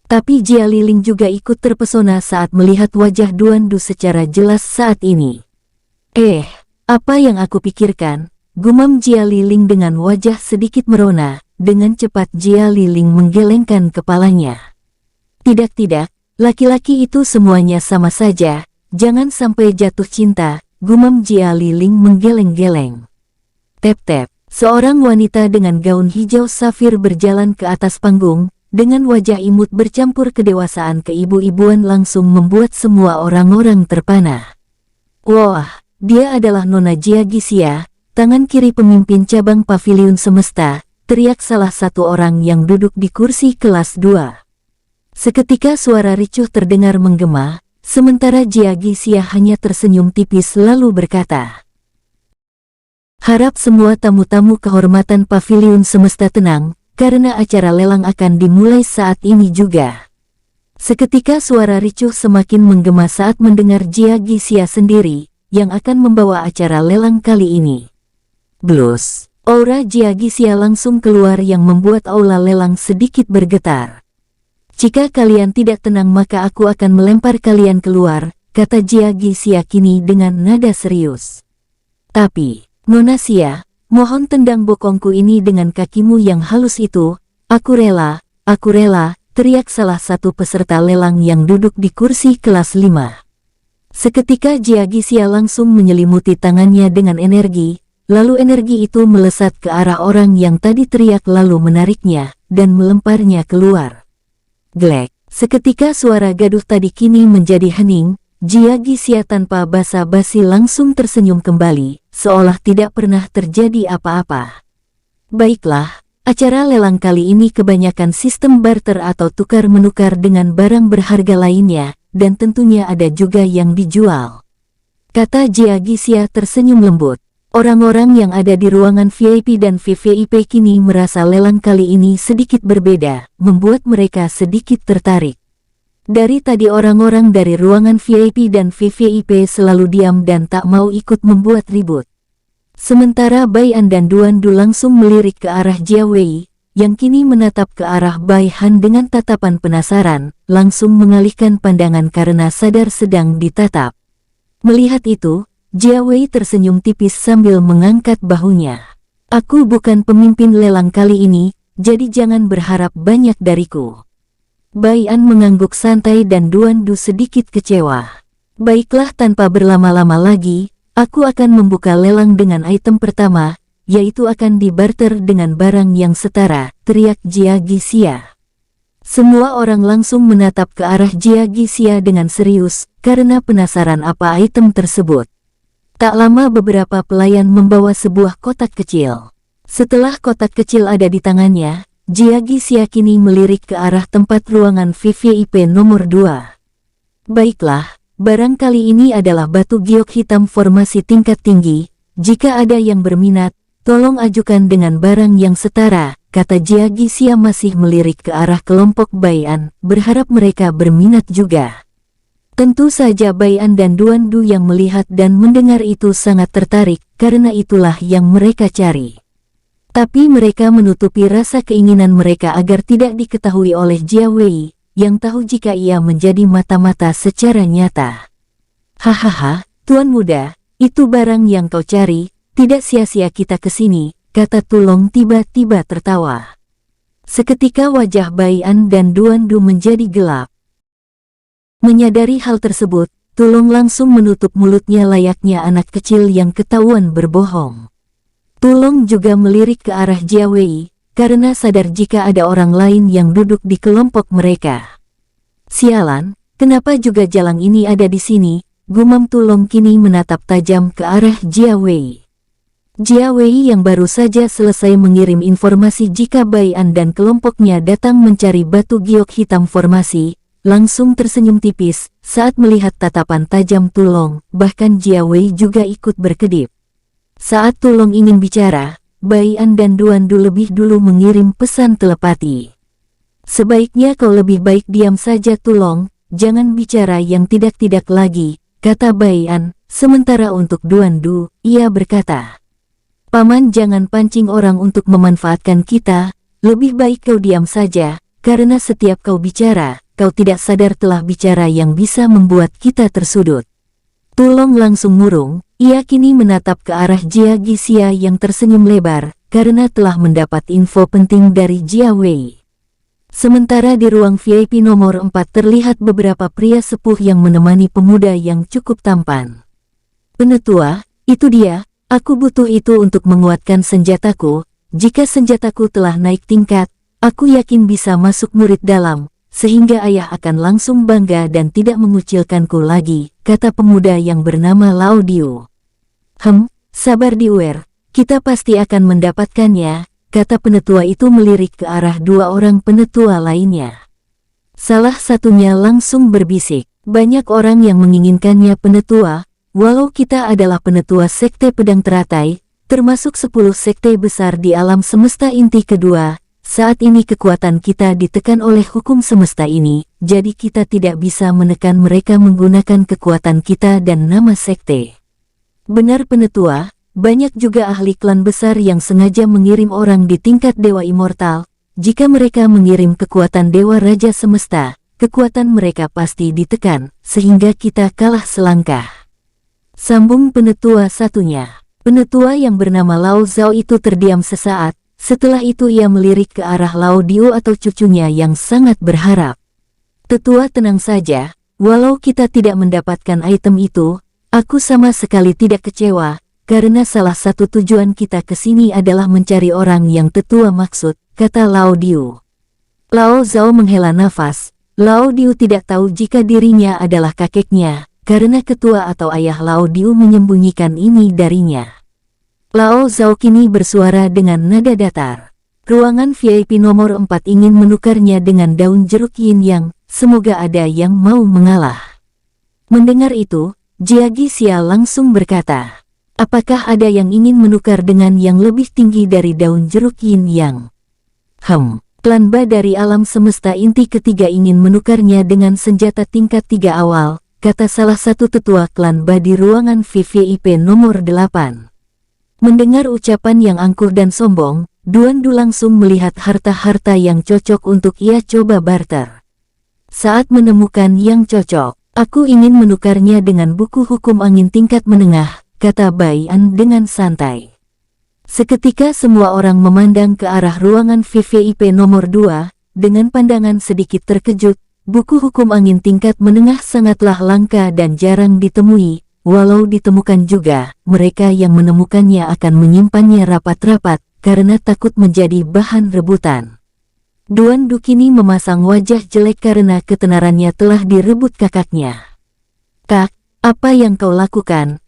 Tapi Jia Liling juga ikut terpesona saat melihat wajah Duan Du secara jelas saat ini. Apa yang aku pikirkan? Gumam Jia Liling dengan wajah sedikit merona. Dengan cepat Jia Liling menggelengkan kepalanya. Tidak, laki-laki itu semuanya sama saja, jangan sampai jatuh cinta. Gumam Jia Liling menggeleng-geleng. Tep-tep, seorang wanita dengan gaun hijau safir berjalan ke atas panggung, dengan wajah imut bercampur kedewasaan keibu-ibuan langsung membuat semua orang-orang terpana. Wah, dia adalah Nona Jia Gisia, tangan kiri pemimpin cabang Paviliun Semesta, teriak salah satu orang yang duduk di kursi kelas 2. Seketika suara ricuh terdengar menggema. Sementara Jia Gisia hanya tersenyum tipis lalu berkata, harap semua tamu-tamu kehormatan Paviliun Semesta tenang, karena acara lelang akan dimulai saat ini juga. Seketika suara ricuh semakin menggema saat mendengar Jia Gisia sendiri, yang akan membawa acara lelang kali ini. Blus, aura Jia Gisia langsung keluar yang membuat aula lelang sedikit bergetar. Jika kalian tidak tenang maka aku akan melempar kalian keluar, kata Jia Gisia kini dengan nada serius. Tapi, Nona Xia, mohon tendang bokongku ini dengan kakimu yang halus itu. Aku rela, teriak salah satu peserta lelang yang duduk di kursi kelas 5. Seketika Jia Gisia langsung menyelimuti tangannya dengan energi, lalu energi itu melesat ke arah orang yang tadi teriak lalu menariknya, dan melemparnya keluar. Glek, seketika suara gaduh tadi kini menjadi hening, Jia Gisia tanpa basa-basi langsung tersenyum kembali, seolah tidak pernah terjadi apa-apa. Baiklah, acara lelang kali ini kebanyakan sistem barter atau tukar-menukar dengan barang berharga lainnya, dan tentunya ada juga yang dijual. Kata Jia Gisia tersenyum lembut. Orang-orang yang ada di ruangan VIP dan VVIP kini merasa lelang kali ini sedikit berbeda, membuat mereka sedikit tertarik. Dari tadi orang-orang dari ruangan VIP dan VVIP selalu diam dan tak mau ikut membuat ribut. Sementara Bai An dan Duan Du langsung melirik ke arah Jia Wei, yang kini menatap ke arah Bai Han dengan tatapan penasaran, langsung mengalihkan pandangan karena sadar sedang ditatap. Melihat itu, Jia Wei tersenyum tipis sambil mengangkat bahunya. Aku bukan pemimpin lelang kali ini, jadi jangan berharap banyak dariku. Bai An mengangguk santai dan Duan Du sedikit kecewa. Baiklah, tanpa berlama-lama lagi, aku akan membuka lelang dengan item pertama, yaitu akan dibarter dengan barang yang setara, teriak Jia Gixia. Semua orang langsung menatap ke arah Jia Gixia dengan serius, karena penasaran apa item tersebut. Tak lama beberapa pelayan membawa sebuah kotak kecil. Setelah kotak kecil ada di tangannya, Jia Gixia kini melirik ke arah tempat ruangan VVIP nomor 2. Baiklah, barang kali ini adalah batu giok hitam formasi tingkat tinggi. Jika ada yang berminat, tolong ajukan dengan barang yang setara, kata Jia Gixia masih melirik ke arah kelompok Bai An, berharap mereka berminat juga. Tentu saja Bai An dan Duan Du yang melihat dan mendengar itu sangat tertarik, karena itulah yang mereka cari. Tapi mereka menutupi rasa keinginan mereka agar tidak diketahui oleh Jia Wei, yang tahu jika ia menjadi mata-mata secara nyata. Hahaha, Tuan Muda, itu barang yang kau cari, tidak sia-sia kita kesini, kata Tulong tiba-tiba tertawa. Seketika wajah Bai An dan Duan Du menjadi gelap. Menyadari hal tersebut, Tulong langsung menutup mulutnya layaknya anak kecil yang ketahuan berbohong. Tulong juga melirik ke arah Jia Wei, karena sadar jika ada orang lain yang duduk di kelompok mereka. Sialan, kenapa juga jalang ini ada di sini? Gumam Tulong kini menatap tajam ke arah Jia Wei. Jia Wei yang baru saja selesai mengirim informasi jika Bai An dan kelompoknya datang mencari batu giok hitam formasi, langsung tersenyum tipis saat melihat tatapan tajam Tulong, bahkan Jia Wei juga ikut berkedip. Saat Tulong ingin bicara, Bai An dan Duan Du lebih dulu mengirim pesan telepati. Sebaiknya kau lebih baik diam saja Tulong, jangan bicara yang tidak-tidak lagi, kata Bai An. Sementara untuk Duan Du, ia berkata, Paman jangan pancing orang untuk memanfaatkan kita, lebih baik kau diam saja, karena setiap kau bicara, kau tidak sadar telah bicara yang bisa membuat kita tersudut. Tulong langsung murung, ia kini menatap ke arah Jia Gixia yang tersenyum lebar, karena telah mendapat info penting dari Jia Wei. Sementara di ruang VIP nomor 4 terlihat beberapa pria sepuh yang menemani pemuda yang cukup tampan. Penetua, itu dia, aku butuh itu untuk menguatkan senjataku, jika senjataku telah naik tingkat, aku yakin bisa masuk murid dalam, sehingga ayah akan langsung bangga dan tidak mengucilkanku lagi, kata pemuda yang bernama Lao Diu. Sabar Diuer, kita pasti akan mendapatkannya, kata penetua itu melirik ke arah dua orang penetua lainnya. Salah satunya langsung berbisik, banyak orang yang menginginkannya penetua, walau kita adalah penetua sekte pedang teratai, termasuk 10 sekte besar di alam semesta inti kedua. Saat ini kekuatan kita ditekan oleh hukum semesta ini, jadi kita tidak bisa menekan mereka menggunakan kekuatan kita dan nama sekte. Benar penetua, banyak juga ahli klan besar yang sengaja mengirim orang di tingkat dewa immortal. Jika mereka mengirim kekuatan dewa raja semesta, kekuatan mereka pasti ditekan, sehingga kita kalah selangkah. Sambung penetua satunya. Penetua yang bernama Lao Zhao itu terdiam sesaat. Setelah itu ia melirik ke arah Lao Diu atau cucunya yang sangat berharap. Tetua tenang saja, walau kita tidak mendapatkan item itu, aku sama sekali tidak kecewa, karena salah satu tujuan kita ke sini adalah mencari orang yang tetua maksud, kata Lao Diu. Lao Zhao menghela nafas, Lao Diu tidak tahu jika dirinya adalah kakeknya, karena ketua atau ayah Lao Diu menyembunyikan ini darinya. Lao Zhao kini bersuara dengan nada datar. Ruangan VIP nomor 4 ingin menukarnya dengan daun jeruk yin yang, semoga ada yang mau mengalah. Mendengar itu, Jia Gixia langsung berkata, apakah ada yang ingin menukar dengan yang lebih tinggi dari daun jeruk yin yang? Klan Ba dari alam semesta inti ketiga ingin menukarnya dengan senjata tingkat 3 awal, kata salah satu tetua klan Ba di ruangan VIP nomor 8. Mendengar ucapan yang angkuh dan sombong, Duan Du langsung melihat harta-harta yang cocok untuk ia coba barter. Saat menemukan yang cocok, aku ingin menukarnya dengan buku hukum angin tingkat menengah, kata Bai An dengan santai. Seketika semua orang memandang ke arah ruangan VVIP nomor 2, dengan pandangan sedikit terkejut. Buku hukum angin tingkat menengah sangatlah langka dan jarang ditemui, walau ditemukan juga, mereka yang menemukannya akan menyimpannya rapat-rapat, karena takut menjadi bahan rebutan. Duan Du kini memasang wajah jelek karena ketenarannya telah direbut kakaknya. "Kak, apa yang kau lakukan?"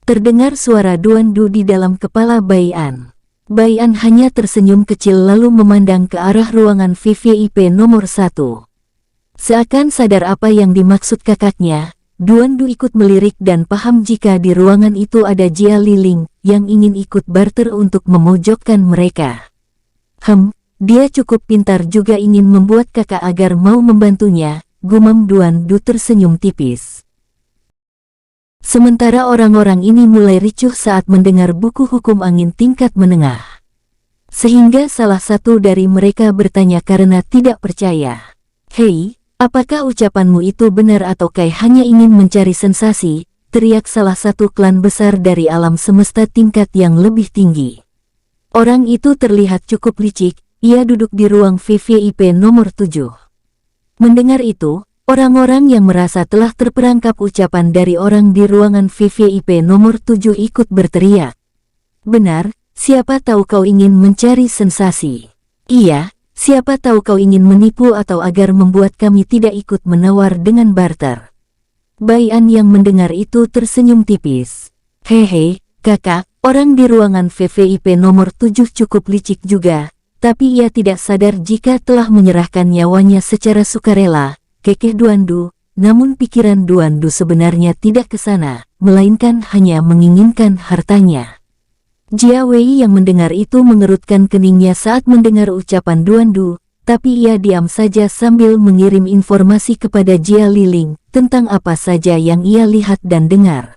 Terdengar suara Duan Du di dalam kepala Bai An. Bai An hanya tersenyum kecil lalu memandang ke arah ruangan VVIP nomor 1. Seakan sadar apa yang dimaksud kakaknya, Duan Du ikut melirik dan paham jika di ruangan itu ada Jia Liling yang ingin ikut barter untuk memojokkan mereka. Dia cukup pintar juga ingin membuat kakak agar mau membantunya, gumam Duan Du tersenyum tipis. Sementara orang-orang ini mulai ricuh saat mendengar buku hukum angin tingkat menengah. Sehingga salah satu dari mereka bertanya karena tidak percaya. "Hei, apakah ucapanmu itu benar atau kau hanya ingin mencari sensasi?" teriak salah satu klan besar dari alam semesta tingkat yang lebih tinggi. Orang itu terlihat cukup licik, ia duduk di ruang VVIP nomor 7. Mendengar itu, orang-orang yang merasa telah terperangkap ucapan dari orang di ruangan VVIP nomor 7 ikut berteriak. "Benar, siapa tahu kau ingin mencari sensasi. Iya, siapa tahu kau ingin menipu atau agar membuat kami tidak ikut menawar dengan barter." Bai An yang mendengar itu tersenyum tipis. "Hehe, kakak, orang di ruangan VVIP nomor 7 cukup licik juga, tapi ia tidak sadar jika telah menyerahkan nyawanya secara sukarela," kekeh Duan Du, namun pikiran Duan Du sebenarnya tidak ke sana, melainkan hanya menginginkan hartanya. Jia Wei yang mendengar itu mengerutkan keningnya saat mendengar ucapan Duan Du, tapi ia diam saja sambil mengirim informasi kepada Jia Liling tentang apa saja yang ia lihat dan dengar.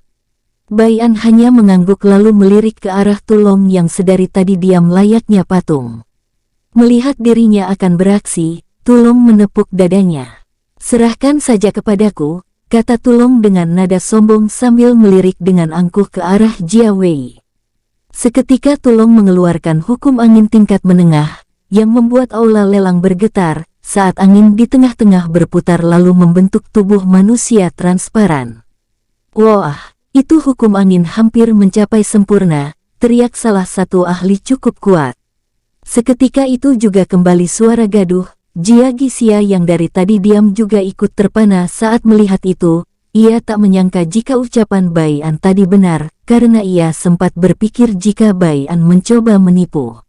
Bai An hanya mengangguk lalu melirik ke arah Tulong yang sedari tadi diam layaknya patung. Melihat dirinya akan beraksi, Tulong menepuk dadanya. "Serahkan saja kepadaku," kata Tulong dengan nada sombong sambil melirik dengan angkuh ke arah Jia Wei. Seketika Tulong mengeluarkan hukum angin tingkat menengah, yang membuat aula lelang bergetar, saat angin di tengah-tengah berputar lalu membentuk tubuh manusia transparan. "Wah, itu hukum angin hampir mencapai sempurna," teriak salah satu ahli cukup kuat. Seketika itu juga kembali suara gaduh. Jia Gixia yang dari tadi diam juga ikut terpana saat melihat itu. Ia tak menyangka jika ucapan Bai An tadi benar, karena ia sempat berpikir jika Bai An mencoba menipu.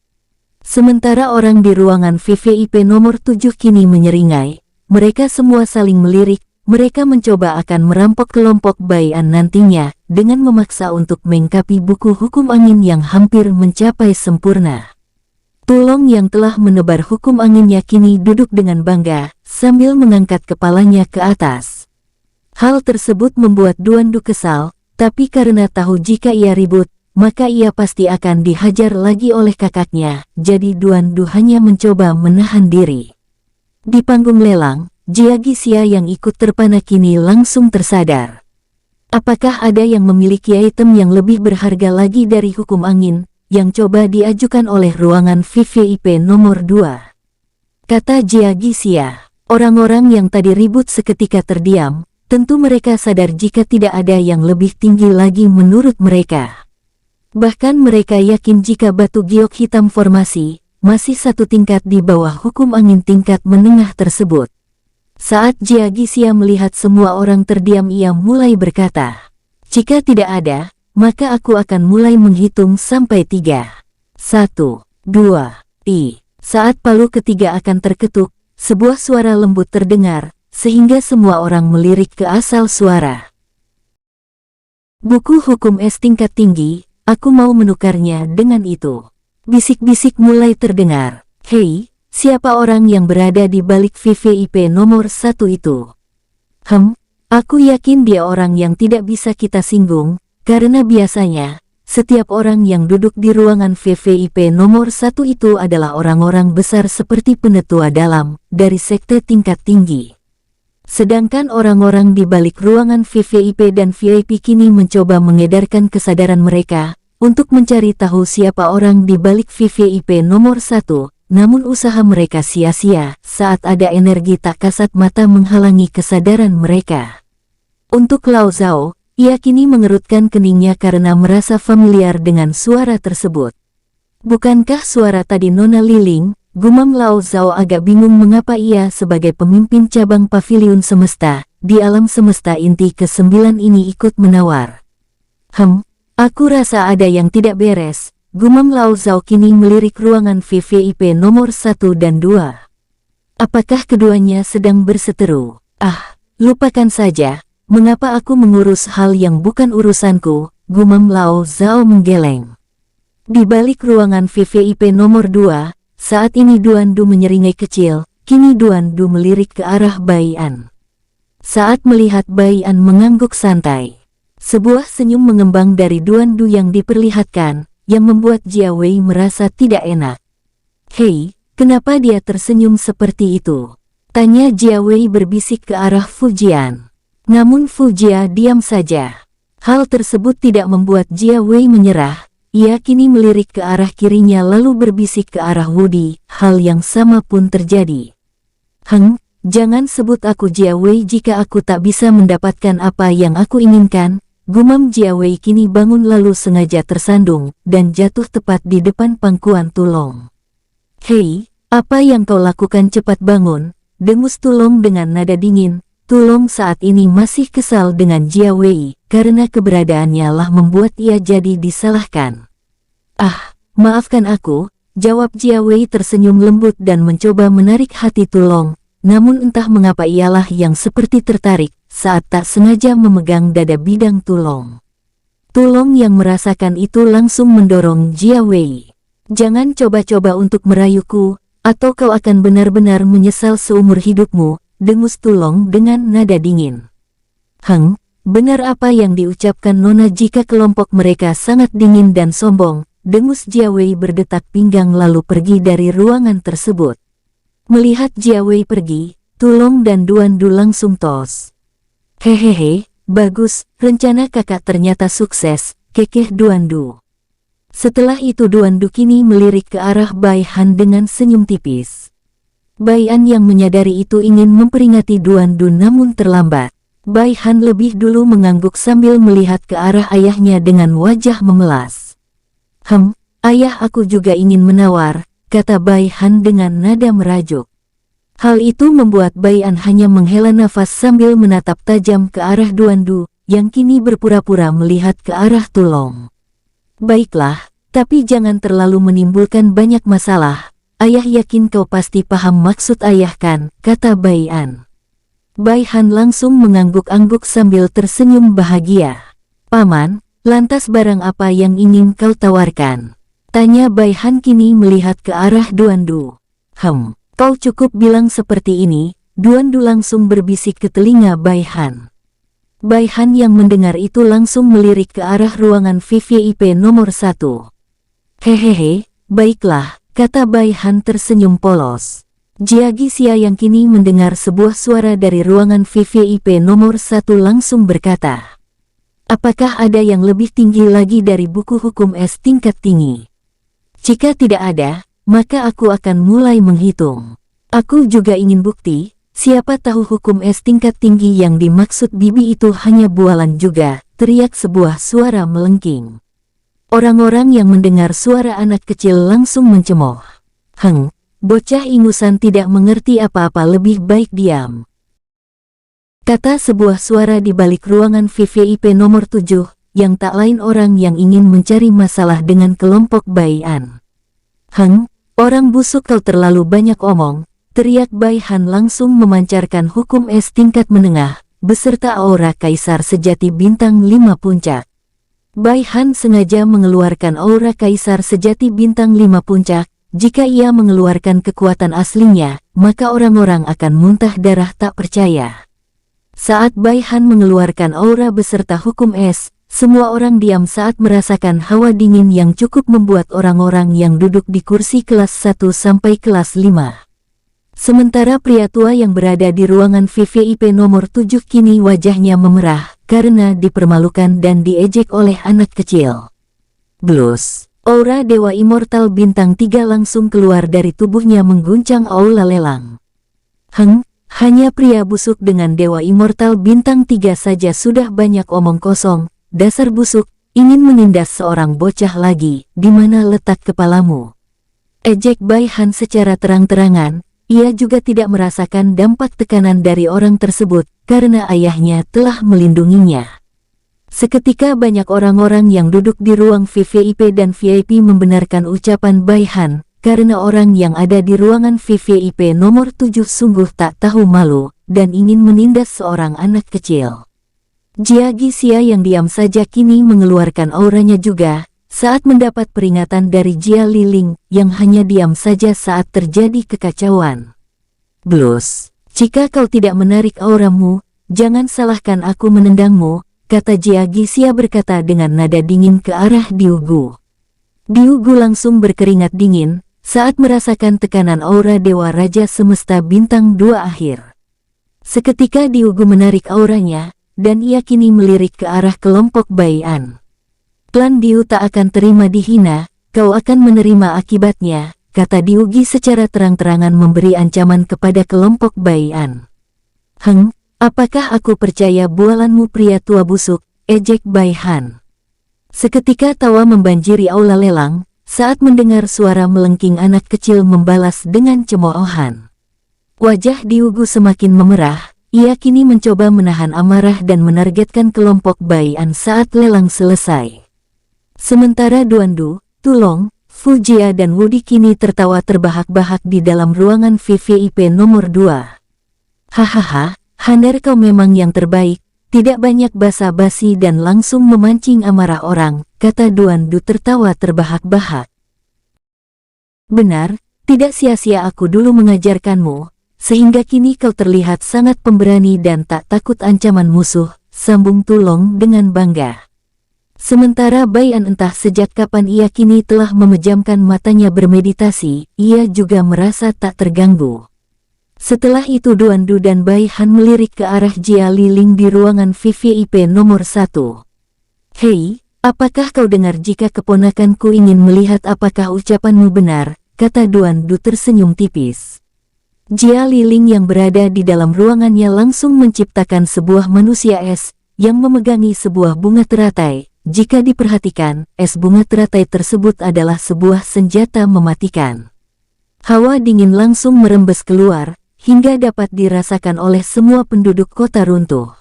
Sementara orang di ruangan VVIP nomor 7 kini menyeringai. Mereka semua saling melirik. Mereka mencoba akan merampok kelompok Bai An nantinya, dengan memaksa untuk melengkapi buku hukum angin yang hampir mencapai sempurna. Tulong yang telah menebar hukum anginnya kini duduk dengan bangga, sambil mengangkat kepalanya ke atas. Hal tersebut membuat Duan Du kesal, tapi karena tahu jika ia ribut, maka ia pasti akan dihajar lagi oleh kakaknya, jadi Duan Du hanya mencoba menahan diri. Di panggung lelang, Jia Gixia yang ikut terpana kini langsung tersadar. Apakah ada yang memiliki item yang lebih berharga lagi dari hukum angin yang coba diajukan oleh ruangan VVIP nomor 2. Kata Jia Gixia, orang-orang yang tadi ribut seketika terdiam, tentu mereka sadar jika tidak ada yang lebih tinggi lagi menurut mereka. Bahkan mereka yakin jika batu giok hitam formasi, masih satu tingkat di bawah hukum angin tingkat menengah tersebut. Saat Jia Gixia melihat semua orang terdiam ia mulai berkata, "Jika tidak ada, maka aku akan mulai menghitung sampai 3. 1, 2, ti." Saat palu ketiga akan terketuk, sebuah suara lembut terdengar, sehingga semua orang melirik ke asal suara. "Buku hukum es tingkat tinggi, aku mau menukarnya dengan itu." Bisik-bisik mulai terdengar. "Hei, siapa orang yang berada di balik VVIP nomor 1 itu?" Aku yakin dia orang yang tidak bisa kita singgung. Karena biasanya, setiap orang yang duduk di ruangan VVIP nomor 1 itu adalah orang-orang besar seperti penetua dalam, dari sekte tingkat tinggi. Sedangkan orang-orang di balik ruangan VVIP dan VIP kini mencoba mengedarkan kesadaran mereka, untuk mencari tahu siapa orang di balik VVIP nomor 1, namun usaha mereka sia-sia saat ada energi tak kasat mata menghalangi kesadaran mereka. Untuk Lao Zhao, ia kini mengerutkan keningnya karena merasa familiar dengan suara tersebut. Bukankah suara tadi Nona Liling? Gumam Lao Zhao agak bingung mengapa ia sebagai pemimpin cabang pavilion semesta, di alam semesta inti ke-9 ini ikut menawar. Aku rasa ada yang tidak beres, gumam Lao Zhao kini melirik ruangan VVIP nomor 1 dan 2. Apakah keduanya sedang berseteru? Lupakan saja, mengapa aku mengurus hal yang bukan urusanku, gumam Lao Zhao menggeleng. Di balik ruangan VVIP nomor 2, saat ini Duan Du menyeringai kecil, kini Duan Du melirik ke arah Bai An. Saat melihat Bai An mengangguk santai, sebuah senyum mengembang dari Duan Du yang diperlihatkan, yang membuat Jia Wei merasa tidak enak. Hei, kenapa dia tersenyum seperti itu? Tanya Jia Wei berbisik ke arah Fu Jian. Namun Fu Jia diam saja. Hal tersebut tidak membuat Jia Wei menyerah. Ia kini melirik ke arah kirinya lalu berbisik ke arah Wudi, hal yang sama pun terjadi. Jangan sebut aku Jia Wei jika aku tak bisa mendapatkan apa yang aku inginkan, gumam Jia Wei kini bangun lalu sengaja tersandung, dan jatuh tepat di depan pangkuan Tulong. Hei, apa yang kau lakukan, cepat bangun, dengus Tulong dengan nada dingin. Tulong saat ini masih kesal dengan Jia Wei, karena keberadaannya lah membuat ia jadi disalahkan. Maafkan aku, jawab Jia Wei tersenyum lembut dan mencoba menarik hati Tulong, namun entah mengapa ialah yang seperti tertarik saat tak sengaja memegang dada bidang Tulong. Tulong yang merasakan itu langsung mendorong Jia Wei. Jangan coba-coba untuk merayuku, atau kau akan benar-benar menyesal seumur hidupmu, dengus Tulong dengan nada dingin. Benar apa yang diucapkan Nona jika kelompok mereka sangat dingin dan sombong, dengus Jia Wei berdetak pinggang lalu pergi dari ruangan tersebut. Melihat Jia Wei pergi, Tulong dan Duan Du langsung tos. Hehehe, bagus, rencana kakak ternyata sukses, kekeh Duan Du. Setelah itu Duan Du kini melirik ke arah Bai Han dengan senyum tipis. Bai An yang menyadari itu ingin memperingati Duan Du namun terlambat. Bai Han lebih dulu mengangguk sambil melihat ke arah ayahnya dengan wajah memelas. Ayah, aku juga ingin menawar, kata Bai Han dengan nada merajuk. Hal itu membuat Bai An hanya menghela nafas sambil menatap tajam ke arah Duan Du, yang kini berpura-pura melihat ke arah Tulong. Baiklah, tapi jangan terlalu menimbulkan banyak masalah. Ayah yakin kau pasti paham maksud ayah kan, kata Bai An. Bai Han langsung mengangguk-angguk sambil tersenyum bahagia. Paman, lantas barang apa yang ingin kau tawarkan? Tanya Bai Han kini melihat ke arah Duan Du. Kau cukup bilang seperti ini, Duan Du langsung berbisik ke telinga Bai Han. Bai Han yang mendengar itu langsung melirik ke arah ruangan VVIP nomor 1. Hehehe, baiklah, kata Bai Han tersenyum polos. Jiagi Xia yang kini mendengar sebuah suara dari ruangan VVIP nomor 1 langsung berkata, apakah ada yang lebih tinggi lagi dari buku hukum es tingkat tinggi? Jika tidak ada, maka aku akan mulai menghitung. Aku juga ingin bukti, siapa tahu hukum es tingkat tinggi yang dimaksud bibi itu hanya bualan juga, teriak sebuah suara melengking. Orang-orang yang mendengar suara anak kecil langsung mencemooh. Bocah ingusan tidak mengerti apa-apa, lebih baik diam. Kata sebuah suara di balik ruangan VVIP nomor 7, yang tak lain orang yang ingin mencari masalah dengan kelompok Bai An. Orang busuk, kau terlalu banyak omong, teriak Bai Han langsung memancarkan hukum es tingkat menengah, beserta aura kaisar sejati bintang 5 puncak. Bai Han sengaja mengeluarkan aura kaisar sejati bintang 5 puncak. Jika ia mengeluarkan kekuatan aslinya, maka orang-orang akan muntah darah tak percaya. Saat Bai Han mengeluarkan aura beserta hukum es, semua orang diam saat merasakan hawa dingin yang cukup membuat orang-orang yang duduk di kursi kelas 1 sampai kelas 5. Sementara pria tua yang berada di ruangan VVIP nomor 7 kini wajahnya memerah, karena dipermalukan dan diejek oleh anak kecil. Blus. Aura Dewa Immortal Bintang 3 langsung keluar dari tubuhnya mengguncang aula lelang. Hanya pria busuk dengan Dewa Immortal Bintang 3 saja sudah banyak omong kosong. Dasar busuk, ingin menindas seorang bocah lagi, di mana letak kepalamu? Ejek Bai Han secara terang-terangan. Ia juga tidak merasakan dampak tekanan dari orang tersebut, karena ayahnya telah melindunginya. Seketika banyak orang-orang yang duduk di ruang VVIP dan VIP membenarkan ucapan Bai Han, karena orang yang ada di ruangan VVIP nomor 7 sungguh tak tahu malu, dan ingin menindas seorang anak kecil. Jia Gixia yang diam saja kini mengeluarkan auranya juga, saat mendapat peringatan dari Jia Liling, yang hanya diam saja saat terjadi kekacauan. Blus, jika kau tidak menarik auramu, jangan salahkan aku menendangmu, kata Jia Gixia berkata dengan nada dingin ke arah Diugu. Diugu langsung berkeringat dingin, saat merasakan tekanan aura Dewa Raja Semesta Bintang 2 akhir. Seketika Diugu menarik auranya, dan ia kini melirik ke arah kelompok Bai An. Klan Diu tak akan terima dihina, kau akan menerima akibatnya, kata Diugi secara terang-terangan memberi ancaman kepada kelompok Bai An. Apakah aku percaya bualanmu pria tua busuk, ejek Bai Han. Seketika tawa membanjiri aula lelang, saat mendengar suara melengking anak kecil membalas dengan cemoohan. Wajah Diugu semakin memerah, ia kini mencoba menahan amarah dan menargetkan kelompok Bai An saat lelang selesai. Sementara Duandu, Tulong, Fujia dan Wudi kini tertawa terbahak-bahak di dalam ruangan VVIP nomor 2. Hahaha. Hander kau memang yang terbaik, tidak banyak basa-basi dan langsung memancing amarah orang, kata Duandu tertawa terbahak-bahak. Benar, tidak sia-sia aku dulu mengajarkanmu, sehingga kini kau terlihat sangat pemberani dan tak takut ancaman musuh, sambung Tulong dengan bangga. Sementara Bai An entah sejak kapan ia kini telah memejamkan matanya bermeditasi, ia juga merasa tak terganggu. Setelah itu Duandu dan Bai Han melirik ke arah Jia Liling di ruangan VVIP nomor 1. Hei, apakah kau dengar jika keponakanku ingin melihat apakah ucapanmu benar, kata Duandu tersenyum tipis. Jia Liling yang berada di dalam ruangannya langsung menciptakan sebuah manusia es, yang memegangi sebuah bunga teratai. Jika diperhatikan, es bunga teratai tersebut adalah sebuah senjata mematikan. Hawa dingin langsung merembes keluar, hingga dapat dirasakan oleh semua penduduk kota runtuh.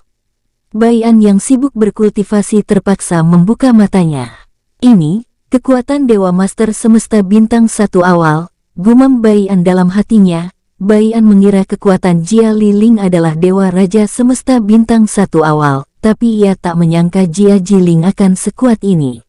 Bai An yang sibuk berkultivasi terpaksa membuka matanya. Ini, kekuatan Dewa Master Semesta Bintang 1 awal, gumam Bai An dalam hatinya. Bai An mengira kekuatan Jia Liling adalah Dewa Raja Semesta Bintang 1 awal, tapi ia tak menyangka Jia Jiling akan sekuat ini.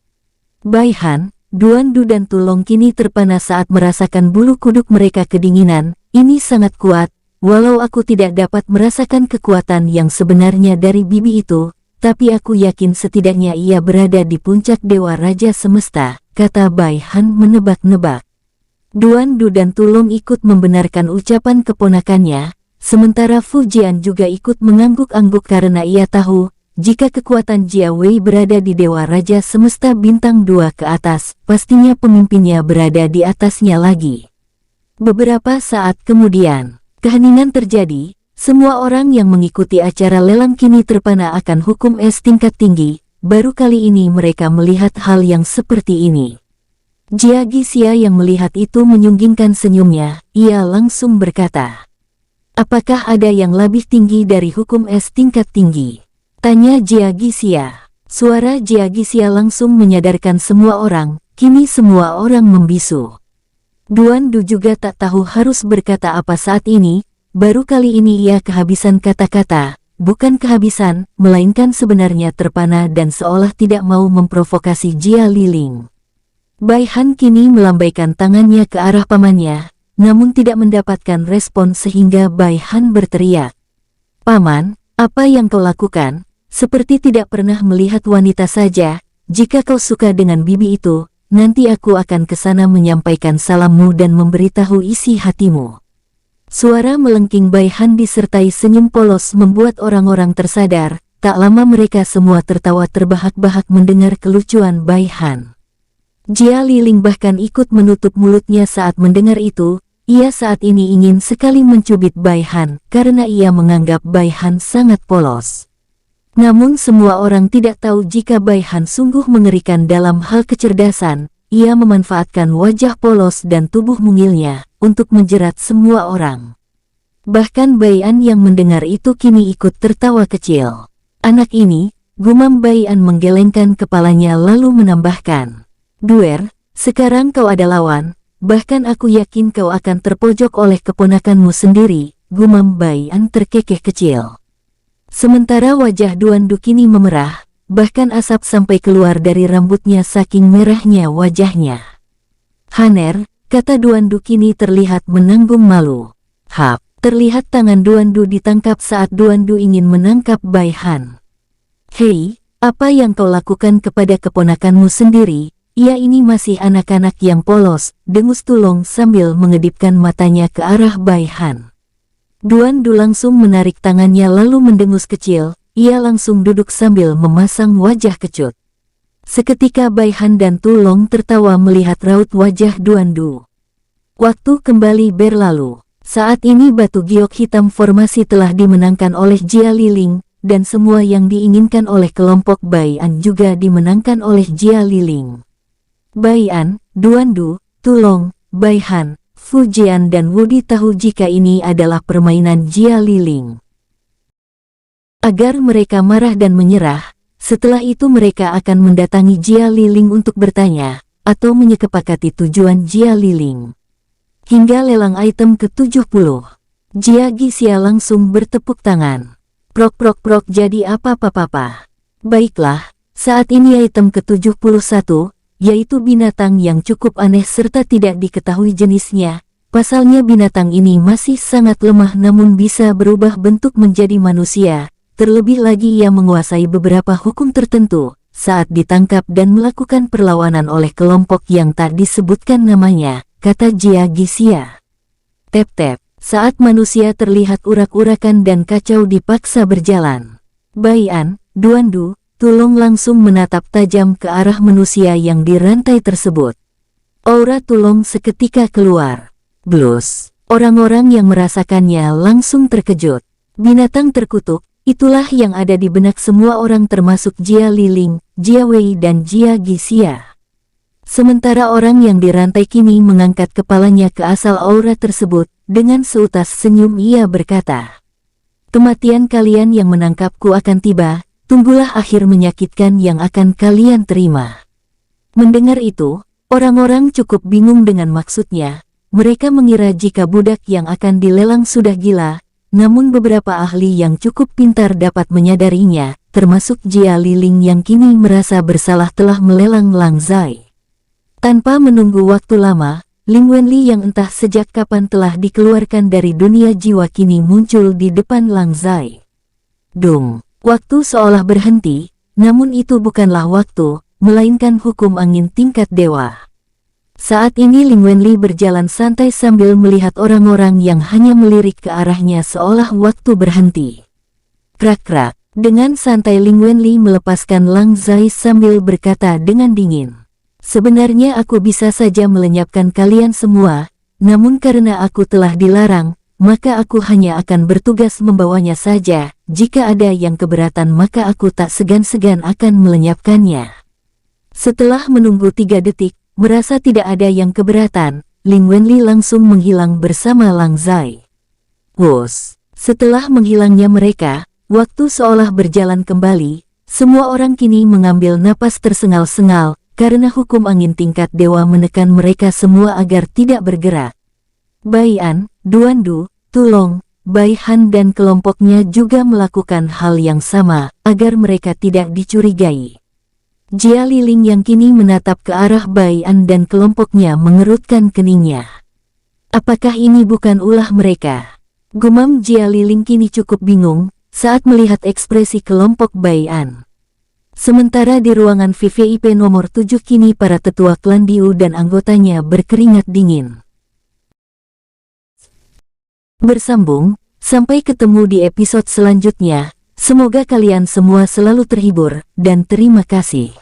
Bai Han, Duandu dan Tulong kini terpana saat merasakan bulu kuduk mereka kedinginan. Ini sangat kuat. Walau aku tidak dapat merasakan kekuatan yang sebenarnya dari bibi itu, tapi aku yakin setidaknya ia berada di puncak Dewa Raja Semesta, kata Bai Han menebak-nebak. Duandu dan Tulong ikut membenarkan ucapan keponakannya, sementara Fujian juga ikut mengangguk-angguk karena ia tahu, jika kekuatan Jia Wei berada di Dewa Raja Semesta Bintang 2 ke atas, pastinya pemimpinnya berada di atasnya lagi. Beberapa saat kemudian, keheningan terjadi, semua orang yang mengikuti acara lelang kini terpana akan hukum es tingkat tinggi, baru kali ini mereka melihat hal yang seperti ini. Jia Gixia yang melihat itu menyunggingkan senyumnya, ia langsung berkata, apakah ada yang lebih tinggi dari hukum es tingkat tinggi? Tanya Jia Gixia. Suara Jia Gixia langsung menyadarkan semua orang, kini semua orang membisu. Duandu juga tak tahu harus berkata apa saat ini, baru kali ini ia kehabisan kata-kata, bukan kehabisan, melainkan sebenarnya terpana dan seolah tidak mau memprovokasi Jia Liling. Bai Han kini melambaikan tangannya ke arah pamannya, namun tidak mendapatkan respon sehingga Bai Han berteriak. Paman, apa yang kau lakukan? Seperti tidak pernah melihat wanita saja, jika kau suka dengan bibi itu, nanti aku akan ke sana menyampaikan salammu dan memberitahu isi hatimu. Suara melengking Bai Han disertai senyum polos membuat orang-orang tersadar, tak lama mereka semua tertawa terbahak-bahak mendengar kelucuan Bai Han. Jia Liling bahkan ikut menutup mulutnya saat mendengar itu. Ia saat ini ingin sekali mencubit Bai Han karena ia menganggap Bai Han sangat polos. Namun semua orang tidak tahu jika Bai Han sungguh mengerikan dalam hal kecerdasan. Ia memanfaatkan wajah polos dan tubuh mungilnya untuk menjerat semua orang. Bahkan Bai An yang mendengar itu kini ikut tertawa kecil. Anak ini, gumam Bai An menggelengkan kepalanya lalu menambahkan. Duer, sekarang kau ada lawan, bahkan aku yakin kau akan terpojok oleh keponakanmu sendiri, gumam Bai An terkekeh kecil. Sementara wajah Duan Du kini memerah, bahkan asap sampai keluar dari rambutnya saking merahnya wajahnya. Haner, kata Duan Du kini terlihat menanggung malu. Hap, terlihat tangan Duan Du ditangkap saat Duan Du ingin menangkap Bai Han. Hei, apa yang kau lakukan kepada keponakanmu sendiri? Ia ini masih anak-anak yang polos, dengus Tulong sambil mengedipkan matanya ke arah Bai Han. Duan Du langsung menarik tangannya lalu mendengus kecil, ia langsung duduk sambil memasang wajah kecut. Seketika Bai Han dan Tulong tertawa melihat raut wajah Duan Du. Waktu kembali berlalu. Saat ini batu giok hitam formasi telah dimenangkan oleh Jia Liling, dan semua yang diinginkan oleh kelompok Bai An juga dimenangkan oleh Jia Liling. Bai An, Duan Du, Tulong, Bai Han, Fu Jian dan Wudi tahu jika ini adalah permainan Jia Liling. Agar mereka marah dan menyerah, setelah itu mereka akan mendatangi Jia Liling untuk bertanya, atau menyepakati tujuan Jia Liling. Hingga lelang item ke-70, Jia Gixia langsung bertepuk tangan. Prok prok prok jadi apa-apa-apa. Baiklah, saat ini item ke-71, yaitu binatang yang cukup aneh serta tidak diketahui jenisnya. Pasalnya binatang ini masih sangat lemah namun bisa berubah bentuk menjadi manusia. Terlebih lagi ia menguasai beberapa hukum tertentu saat ditangkap dan melakukan perlawanan oleh kelompok yang tak disebutkan namanya, kata Jia Gixia. Tep-tep, saat manusia terlihat urak-urakan dan kacau dipaksa berjalan. Bai An, Duan Du, Tulong langsung menatap tajam ke arah manusia yang dirantai tersebut. Aura Tulong seketika keluar. Blus. Orang-orang yang merasakannya langsung terkejut. Binatang terkutuk, itulah yang ada di benak semua orang termasuk Jia Liling, Jia Wei dan Jia Gixia. Sementara orang yang dirantai kini mengangkat kepalanya ke asal aura tersebut, dengan seutas senyum ia berkata, "Kematian kalian yang menangkapku akan tiba. Tunggulah akhir menyakitkan yang akan kalian terima." Mendengar itu, orang-orang cukup bingung dengan maksudnya. Mereka mengira jika budak yang akan dilelang sudah gila, namun beberapa ahli yang cukup pintar dapat menyadarinya, termasuk Jia Liling yang kini merasa bersalah telah melelang Lang Zai. Tanpa menunggu waktu lama, Ling Wenli yang entah sejak kapan telah dikeluarkan dari dunia jiwa kini muncul di depan Lang Zai. Dung. Waktu seolah berhenti, namun itu bukanlah waktu, melainkan hukum angin tingkat dewa. Saat ini Ling Wenli berjalan santai sambil melihat orang-orang yang hanya melirik ke arahnya seolah waktu berhenti. Krak-krak, dengan santai Ling Wenli melepaskan Lang Zai sambil berkata dengan dingin. "Sebenarnya aku bisa saja melenyapkan kalian semua, namun karena aku telah dilarang, maka aku hanya akan bertugas membawanya saja. Jika ada yang keberatan maka aku tak segan-segan akan melenyapkannya." Setelah menunggu 3 detik, merasa tidak ada yang keberatan, Ling Wenli langsung menghilang bersama Lang Zai. Wos, setelah menghilangnya mereka, waktu seolah berjalan kembali, semua orang kini mengambil napas tersengal-sengal, karena hukum angin tingkat dewa menekan mereka semua agar tidak bergerak. Bai An, Duan Du, Tulong, Bai Han dan kelompoknya juga melakukan hal yang sama, agar mereka tidak dicurigai. Jia Liling yang kini menatap ke arah Bai An dan kelompoknya mengerutkan keningnya. Apakah ini bukan ulah mereka? Gumam Jia Liling kini cukup bingung, saat melihat ekspresi kelompok Bai An. Sementara di ruangan VVIP nomor 7 kini para tetua klan Diu dan anggotanya berkeringat dingin. Bersambung, sampai ketemu di episode selanjutnya. Semoga kalian semua selalu terhibur, dan terima kasih.